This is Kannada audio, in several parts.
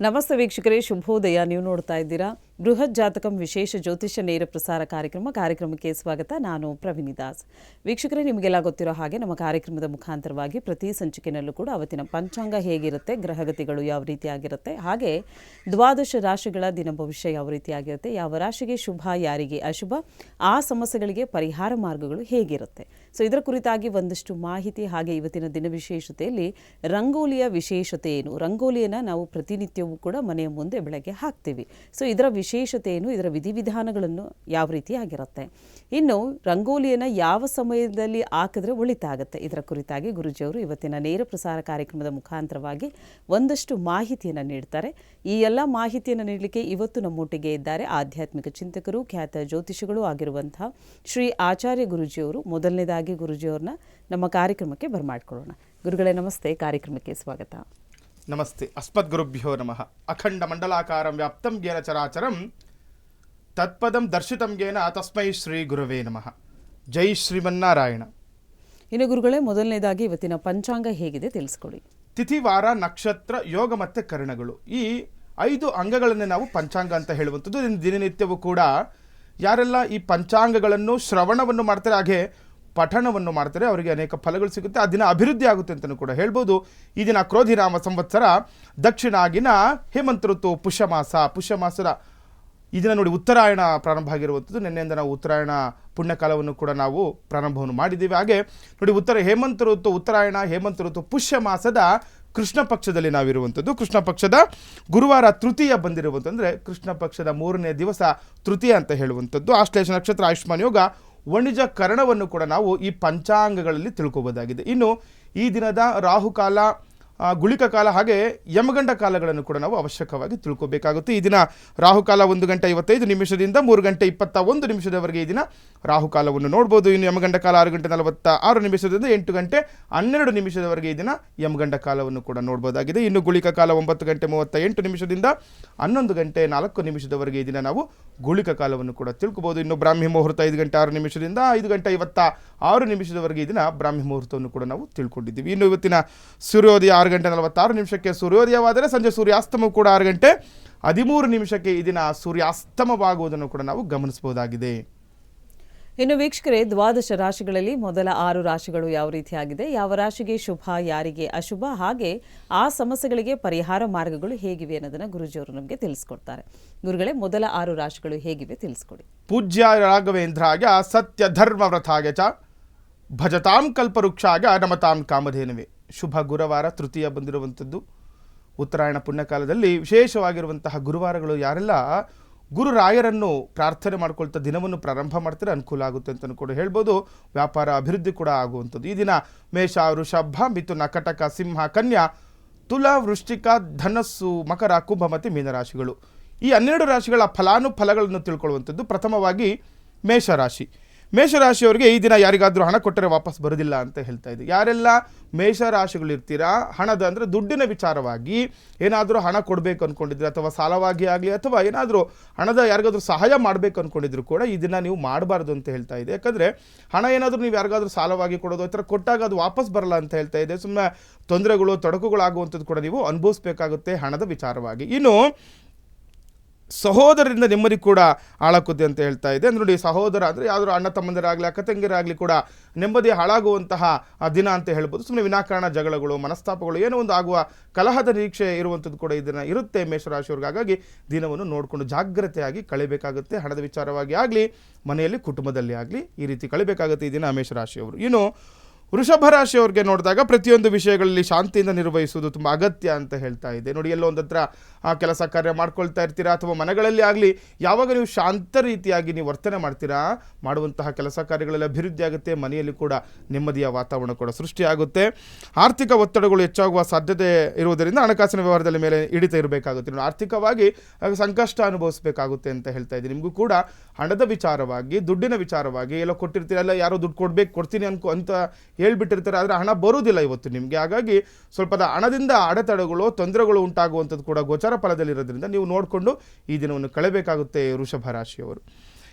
ನಮಸ್ತೆ ವೀಕ್ಷಕರೇ, ಶುಭೋದಯ. ನೀವು ನೋಡ್ತಾ ಇದ್ದೀರಾ ಬೃಹತ್ ಜಾತಕಂ ವಿಶೇಷ ಜ್ಯೋತಿಷ್ಯ ನೇರ ಪ್ರಸಾರ ಕಾರ್ಯಕ್ರಮಕ್ಕೆ ಸ್ವಾಗತ. ನಾನು ಪ್ರವೀಣಿ ದಾಸ್. ವೀಕ್ಷಕರೇ, ನಿಮಗೆಲ್ಲ ಗೊತ್ತಿರೋ ಹಾಗೆ ನಮ್ಮ ಕಾರ್ಯಕ್ರಮದ ಮುಖಾಂತರವಾಗಿ ಪ್ರತಿ ಸಂಚಿಕೆಯಲ್ಲೂ ಕೂಡ ಅವತ್ತಿನ ಪಂಚಾಂಗ ಹೇಗಿರುತ್ತೆ, ಗ್ರಹಗತಿಗಳು ಯಾವ ರೀತಿಯಾಗಿರುತ್ತೆ, ಹಾಗೆ ದ್ವಾದಶ ರಾಶಿಗಳ ದಿನ ಭವಿಷ್ಯ ಯಾವ ರೀತಿಯಾಗಿರುತ್ತೆ, ಯಾವ ರಾಶಿಗೆ ಶುಭ, ಯಾರಿಗೆ ಅಶುಭ, ಆ ಸಮಸ್ಯೆಗಳಿಗೆ ಪರಿಹಾರ ಮಾರ್ಗಗಳು ಹೇಗಿರುತ್ತೆ, ಸೊ ಇದರ ಕುರಿತಾಗಿ ಒಂದಷ್ಟು ಮಾಹಿತಿ. ಹಾಗೆ ಇವತ್ತಿನ ದಿನ ವಿಶೇಷತೆಯಲ್ಲಿ ರಂಗೋಲಿಯ ವಿಶೇಷತೆ ಏನು, ರಂಗೋಲಿಯನ್ನು ನಾವು ಪ್ರತಿನಿತ್ಯವೂ ಕೂಡ ಮನೆಯ ಮುಂದೆ ಬೆಳಗ್ಗೆ ಹಾಕ್ತೀವಿ. ಸೊ ಇದರ ವಿಶೇಷತೆ ಏನು, ಇದರ ವಿಧಿವಿಧಾನಗಳನ್ನು ಯಾವ ರೀತಿ ಆಗಿರುತ್ತೆ, ಇನ್ನು ರಂಗೋಲಿಯನ್ನು ಯಾವ ಸಮಯದಲ್ಲಿ ಹಾಕಿದ್ರೆ ಒಳಿತಾಗುತ್ತೆ, ಇದರ ಕುರಿತಾಗಿ ಗುರುಜಿಯವರು ಇವತ್ತಿನ ನೇರ ಪ್ರಸಾರ ಕಾರ್ಯಕ್ರಮದ ಮುಖಾಂತರವಾಗಿ ಒಂದಷ್ಟು ಮಾಹಿತಿಯನ್ನು ನೀಡ್ತಾರೆ. ಈ ಎಲ್ಲ ಮಾಹಿತಿಯನ್ನು ನೀಡಲಿಕ್ಕೆ ಇವತ್ತು ನಮ್ಮೊಟ್ಟಿಗೆ ಇದ್ದಾರೆ ಆಧ್ಯಾತ್ಮಿಕ ಚಿಂತಕರು, ಖ್ಯಾತ ಜ್ಯೋತಿಷಿಗಳು ಆಗಿರುವಂತಹ ಶ್ರೀ ಆಚಾರ್ಯ ಗುರುಜಿಯವರು. ಮೊದಲನೇದಾಗಿ ಗುರುಜಿಯವ್ರನ್ನ ನಮ್ಮ ಕಾರ್ಯಕ್ರಮಕ್ಕೆ ಬರಮಾಡ್ಕೊಳ್ಳೋಣ. ಗುರುಗಳೇ ನಮಸ್ತೆ, ಕಾರ್ಯಕ್ರಮಕ್ಕೆ ಸ್ವಾಗತ. ನಮಸ್ತೆ. ಅಸ್ಮದ್ಗುರುಭ್ಯೋ ನಮಃ. ಅಖಂಡ ಮಂಡಲಾಕಾರಂ ವ್ಯಾಪ್ತಂ ಜ್ಞಾನ ಚರಾಚರಂ ತತ್ಪದಂ ದರ್ಶಿತಂ ಜ್ಞಾನ ತಸ್ಮೈ ಶ್ರೀ ಗುರವೇ ನಮಃ. ಜೈ ಶ್ರೀಮನ್ನಾರಾಯಣ. ಇನ್ನು ಗುರುಗಳೇ, ಮೊದಲನೇದಾಗಿ ಇವತ್ತಿನ ಪಂಚಾಂಗ ಹೇಗಿದೆ ತಿಳಿಸ್ಕೊಡಿ. ತಿಥಿ, ವಾರ, ನಕ್ಷತ್ರ, ಯೋಗ ಮತ್ತು ಕರಣಗಳು, ಈ 5 ಅಂಗಗಳನ್ನೇ ನಾವು ಪಂಚಾಂಗ ಅಂತ ಹೇಳುವಂಥದ್ದು. ದಿನನಿತ್ಯವೂ ಕೂಡ ಯಾರೆಲ್ಲ ಈ ಪಂಚಾಂಗಗಳನ್ನು ಶ್ರವಣವನ್ನು ಮಾಡ್ತಾರೆ, ಹಾಗೆ ಪಠಣವನ್ನು ಮಾಡ್ತಾರೆ, ಅವರಿಗೆ ಅನೇಕ ಫಲಗಳು ಸಿಗುತ್ತೆ, ಆ ದಿನ ಅಭಿವೃದ್ಧಿ ಆಗುತ್ತೆ ಅಂತಲೂ ಕೂಡ ಹೇಳ್ಬೋದು. ಈ ದಿನ ಕ್ರೋಧಿನಾಮ ಸಂವತ್ಸರ, ದಕ್ಷಿಣಾಗಿನ ಹೇಮಂತ ಋತು, ಪುಷ್ಯಮಾಸದ ಈ ದಿನ ನೋಡಿ ಉತ್ತರಾಯಣ ಪ್ರಾರಂಭ ಆಗಿರುವಂಥದ್ದು. ನಿನ್ನೆಯಿಂದ ನಾವು ಉತ್ತರಾಯಣ ಪುಣ್ಯಕಾಲವನ್ನು ಕೂಡ ನಾವು ಪ್ರಾರಂಭವನ್ನು ಮಾಡಿದ್ದೀವಿ. ಹಾಗೆ ನೋಡಿ ಹೇಮಂತ ಋತು, ಉತ್ತರಾಯಣ, ಹೇಮಂತ ಋತು, ಪುಷ್ಯ ಮಾಸದ ಕೃಷ್ಣ ಪಕ್ಷದಲ್ಲಿ ನಾವಿರುವಂಥದ್ದು. ಕೃಷ್ಣ ಪಕ್ಷದ ಗುರುವಾರ ತೃತೀಯ ಬಂದಿರುವಂತಂದರೆ ಕೃಷ್ಣ ಪಕ್ಷದ 3ನೇ ದಿವಸ ತೃತೀಯ ಅಂತ ಹೇಳುವಂಥದ್ದು. ಆಶ್ಲೇಷ ನಕ್ಷತ್ರ, ಆಯುಷ್ಮಾನ್ ಯೋಗ, ವಣಿಜ ಕರಣವನ್ನು ಕೂಡ ನಾವು ಈ ಪಂಚಾಂಗಗಳಲ್ಲಿ ತಿಳ್ಕೊಬೋದಾಗಿದೆ. ಇನ್ನು ಈ ದಿನದ ರಾಹುಕಾಲ, ಗುಳಿಕ ಕಾಲ, ಹಾಗೆ ಯಮಗಂಡ ಕಾಲಗಳನ್ನು ಕೂಡ ನಾವು ಅವಶ್ಯಕವಾಗಿ ತಿಳ್ಕೊಬೇಕಾಗುತ್ತೆ. ಈ ದಿನ ರಾಹುಕಾಲ 1:55 3:21 ಈ ದಿನ ರಾಹುಕಾಲವನ್ನು ನೋಡ್ಬೋದು. ಇನ್ನು ಯಮಗಂಡ ಕಾಲ 6:46 8:12 ಈ ದಿನ ಯಮಗಂಡ ಕಾಲವನ್ನು ಕೂಡ ನೋಡ್ಬೋದಾಗಿದೆ. ಇನ್ನು ಗುಳಿಕ ಕಾಲ 9:38 11:04 ಈ ದಿನ ನಾವು ಗುಳಿಕ ಕಾಲವನ್ನು ಕೂಡ ತಿಳ್ಕೊಬೋದು. ಇನ್ನು ಬ್ರಾಹ್ಮಿ ಮುಹೂರ್ತ 5:06 5:56 ಈ ದಿನ ಬ್ರಾಹ್ಮಿ ಮುಹೂರ್ತವನ್ನು ಕೂಡ ನಾವು ತಿಳ್ಕೊಂಡಿದ್ದೀವಿ. ಇನ್ನು ಇವತ್ತಿನ ಸೂರ್ಯೋದಯ 6:46 ಸೂರ್ಯೋದಯವಾದರೆ ಸಂಜೆ ಸೂರ್ಯಾಸ್ತಮ ಕೂಡ 6:13 ಈ ದಿನ ಸೂರ್ಯಾಸ್ತಮವಾಗುವುದನ್ನು ಕೂಡ ನಾವು ಗಮನಿಸಬಹುದಾಗಿದೆ. ಇನ್ನು ವೀಕ್ಷಕರೇ, ದ್ವಾದಶ ರಾಶಿಗಳಲ್ಲಿ ಮೊದಲ 6 ರಾಶಿಗಳು ಯಾವ ರೀತಿಯಾಗಿದೆ, ಯಾವ ರಾಶಿಗೆ ಶುಭ, ಯಾರಿಗೆ ಅಶುಭ, ಹಾಗೆ ಆ ಸಮಸ್ಯೆಗಳಿಗೆ ಪರಿಹಾರ ಮಾರ್ಗಗಳು ಹೇಗಿವೆ ಅನ್ನೋದನ್ನು ಗುರುಜಿಯವರು ನಮಗೆ ತಿಳಿಸ್ಕೊಡ್ತಾರೆ. ಗುರುಗಳೇ, ಮೊದಲ 6 ರಾಶಿಗಳು ಹೇಗಿವೆ ತಿಳಿಸ್ಕೊಡಿ. ಪೂಜ್ಯ ರಾಘವೇಂದ್ರಾಗ ಸತ್ಯ ಧರ್ಮ ವ್ರತಾಗ ಚ ಭಜತಾಂ ಕಲ್ಪವೃಕ್ಷಾಗ ನಮತಾಂ ಕಾಮಧೇನವೇ. ಶುಭ ಗುರುವಾರ ತೃತೀಯ ಬಂದಿರುವಂಥದ್ದು. ಉತ್ತರಾಯಣ ಪುಣ್ಯಕಾಲದಲ್ಲಿ ವಿಶೇಷವಾಗಿರುವಂತಹ ಗುರುವಾರಗಳು ಯಾರೆಲ್ಲ ಗುರುರಾಯರನ್ನು ಪ್ರಾರ್ಥನೆ ಮಾಡ್ಕೊಳ್ತಾ ದಿನವನ್ನು ಪ್ರಾರಂಭ ಮಾಡ್ತಾರೆ ಅನುಕೂಲ ಆಗುತ್ತೆ ಅಂತಲೂ ಕೂಡ ಹೇಳ್ಬೋದು. ವ್ಯಾಪಾರ ಅಭಿವೃದ್ಧಿ ಕೂಡ ಆಗುವಂಥದ್ದು. ಈ ದಿನ ಮೇಷ, ವೃಷಭ, ಮಿಥುನ, ಕಟಕ, ಸಿಂಹ, ಕನ್ಯಾ, ತುಲಾ, ವೃಶ್ಚಿಕ, ಧನಸ್ಸು, ಮಕರ, ಕುಂಭ ಮತ್ತು ಮೀನರಾಶಿಗಳು, ಈ 12 ರಾಶಿಗಳ ಫಲಾನುಫಲಗಳನ್ನು ತಿಳ್ಕೊಳ್ಳುವಂಥದ್ದು. ಪ್ರಥಮವಾಗಿ ಮೇಷರಾಶಿ. ಮೇಷರಾಶಿಯವರಿಗೆ ಈ ದಿನ ಯಾರಿಗಾದರೂ ಹಣ ಕೊಟ್ಟರೆ ವಾಪಸ್ ಬರೋದಿಲ್ಲ ಅಂತ ಹೇಳ್ತಾ ಇದ್ದೀವಿ. ಯಾರೆಲ್ಲ ಮೇಷರಾಶಿಗಳಿರ್ತೀರಾ, ಹಣದ ಅಂದರೆ ದುಡ್ಡಿನ ವಿಚಾರವಾಗಿ ಏನಾದರೂ ಹಣ ಕೊಡಬೇಕು ಅಂದ್ಕೊಂಡಿದ್ರೆ, ಅಥವಾ ಸಾಲವಾಗಿ ಆಗಲಿ, ಅಥವಾ ಏನಾದರೂ ಹಣದ ಯಾರಿಗಾದ್ರೂ ಸಹಾಯ ಮಾಡಬೇಕು ಅಂದ್ಕೊಂಡಿದ್ರು ಕೂಡ ಈ ದಿನ ನೀವು ಮಾಡಬಾರ್ದು ಅಂತ ಹೇಳ್ತಾ ಇದೆ. ಯಾಕಂದರೆ ಹಣ ಏನಾದರೂ ನೀವು ಯಾರಿಗಾದ್ರೂ ಸಾಲವಾಗಿ ಕೊಡೋದು, ಆ ಥರ ಕೊಟ್ಟಾಗ ಅದು ವಾಪಸ್ ಬರಲ್ಲ ಅಂತ ಹೇಳ್ತಾ ಇದೆ. ಸುಮ್ಮನೆ ತೊಂದರೆಗಳು, ತೊಡಕುಗಳಾಗುವಂಥದ್ದು ಕೂಡ ನೀವು ಅನುಭವಿಸಬೇಕಾಗುತ್ತೆ ಹಣದ ವಿಚಾರವಾಗಿ. ಇನ್ನು ಸಹೋದರರಿಂದ ನೆಮ್ಮದಿ ಕೂಡ ಹಾಳಾಗುತ್ತೆ ಅಂತ ಹೇಳ್ತಾ ಇದೆ. ನೋಡಿ, ಸಹೋದರ ಅಂದರೆ ಯಾವ್ದಾದ್ರು ಅಣ್ಣ ತಮ್ಮಂದಿರಾಗಲಿ, ಅಕ್ಕ ತಂಗಿರಾಗಲಿ ಕೂಡ ನೆಮ್ಮದಿ ಹಾಳಾಗುವಂತಹ ದಿನ ಅಂತ ಹೇಳ್ಬೋದು. ಸುಮ್ಮನೆ ವಿನಾಕಾರಣ ಜಗಳಗಳು, ಮನಸ್ತಾಪಗಳು, ಏನೋ ಒಂದು ಆಗುವ ಕಲಹದ ನಿರೀಕ್ಷೆ ಇರುವಂಥದ್ದು ಕೂಡ ಇದನ್ನು ಇರುತ್ತೆ ಮೇಷರಾಶಿಯವ್ರಿಗೆ. ಹಾಗಾಗಿ ದಿನವನ್ನು ನೋಡಿಕೊಂಡು ಜಾಗ್ರತೆಯಾಗಿ ಕಳಿಬೇಕಾಗುತ್ತೆ. ಹಣದ ವಿಚಾರವಾಗಿ ಆಗಲಿ, ಮನೆಯಲ್ಲಿ ಕುಟುಂಬದಲ್ಲಿ ಆಗಲಿ, ಈ ರೀತಿ ಕಳಿಬೇಕಾಗುತ್ತೆ ಈ ದಿನ ಮೇಷರಾಶಿಯವರು. ಇನ್ನು ವೃಷಭ ರಾಶಿಯವ್ರಿಗೆ ನೋಡಿದಾಗ ಪ್ರತಿಯೊಂದು ವಿಷಯಗಳಲ್ಲಿ ಶಾಂತಿಯಿಂದ ನಿರ್ವಹಿಸುವುದು ತುಂಬ ಅಗತ್ಯ ಅಂತ ಹೇಳ್ತಾ ಇದೆ. ನೋಡಿ, ಎಲ್ಲೋ ಒಂದು ಹತ್ರ ಕೆಲಸ ಕಾರ್ಯ ಮಾಡ್ಕೊಳ್ತಾ ಇರ್ತೀರಾ, ಅಥವಾ ಮನೆಗಳಲ್ಲಿ ಆಗಲಿ ಯಾವಾಗ ನೀವು ಶಾಂತ ರೀತಿಯಾಗಿ ನೀವು ವರ್ತನೆ ಮಾಡ್ತೀರಾ, ಮಾಡುವಂತಹ ಕೆಲಸ ಕಾರ್ಯಗಳಲ್ಲಿ ಅಭಿವೃದ್ಧಿ ಆಗುತ್ತೆ, ಮನೆಯಲ್ಲಿ ಕೂಡ ನೆಮ್ಮದಿಯ ವಾತಾವರಣ ಕೂಡ ಸೃಷ್ಟಿಯಾಗುತ್ತೆ. ಆರ್ಥಿಕ ಒತ್ತಡಗಳು ಹೆಚ್ಚಾಗುವ ಸಾಧ್ಯತೆ ಇರುವುದರಿಂದ ಹಣಕಾಸಿನ ವ್ಯವಹಾರದಲ್ಲಿ ಮೇಲೆ ಹಿಡಿತ ಇರಬೇಕಾಗುತ್ತೆ. ಆರ್ಥಿಕವಾಗಿ ಸಂಕಷ್ಟ ಅನುಭವಿಸಬೇಕಾಗುತ್ತೆ ಅಂತ ಹೇಳ್ತಾ ಇದ್ದೀನಿ. ನಿಮಗೂ ಕೂಡ ಹಣದ ವಿಚಾರವಾಗಿ, ದುಡ್ಡಿನ ವಿಚಾರವಾಗಿ ಎಲ್ಲೋ ಕೊಟ್ಟಿರ್ತೀರಲ್ಲ, ಯಾರೋ ದುಡ್ಡು ಕೊಡ್ತೀನಿ ಅಂತ ಹೇಳ್ಬಿಟ್ಟಿರ್ತಾರೆ, ಆದರೆ ಹಣ ಬರುವುದಿಲ್ಲ ಇವತ್ತು ನಿಮಗೆ. ಹಾಗಾಗಿ ಸ್ವಲ್ಪ ಹಣದಿಂದ ಅಡೆತಡೆಗಳು, ತೊಂದರೆಗಳು ಉಂಟಾಗುವಂಥದ್ದು ಕೂಡ ಗೋಚಾರ ಫಲದಲ್ಲಿರೋದ್ರಿಂದ ನೀವು ನೋಡಿಕೊಂಡು ಈ ದಿನವನ್ನು ಕಳೆಯಬೇಕಾಗುತ್ತೆ ವೃಷಭ ರಾಶಿಯವರು.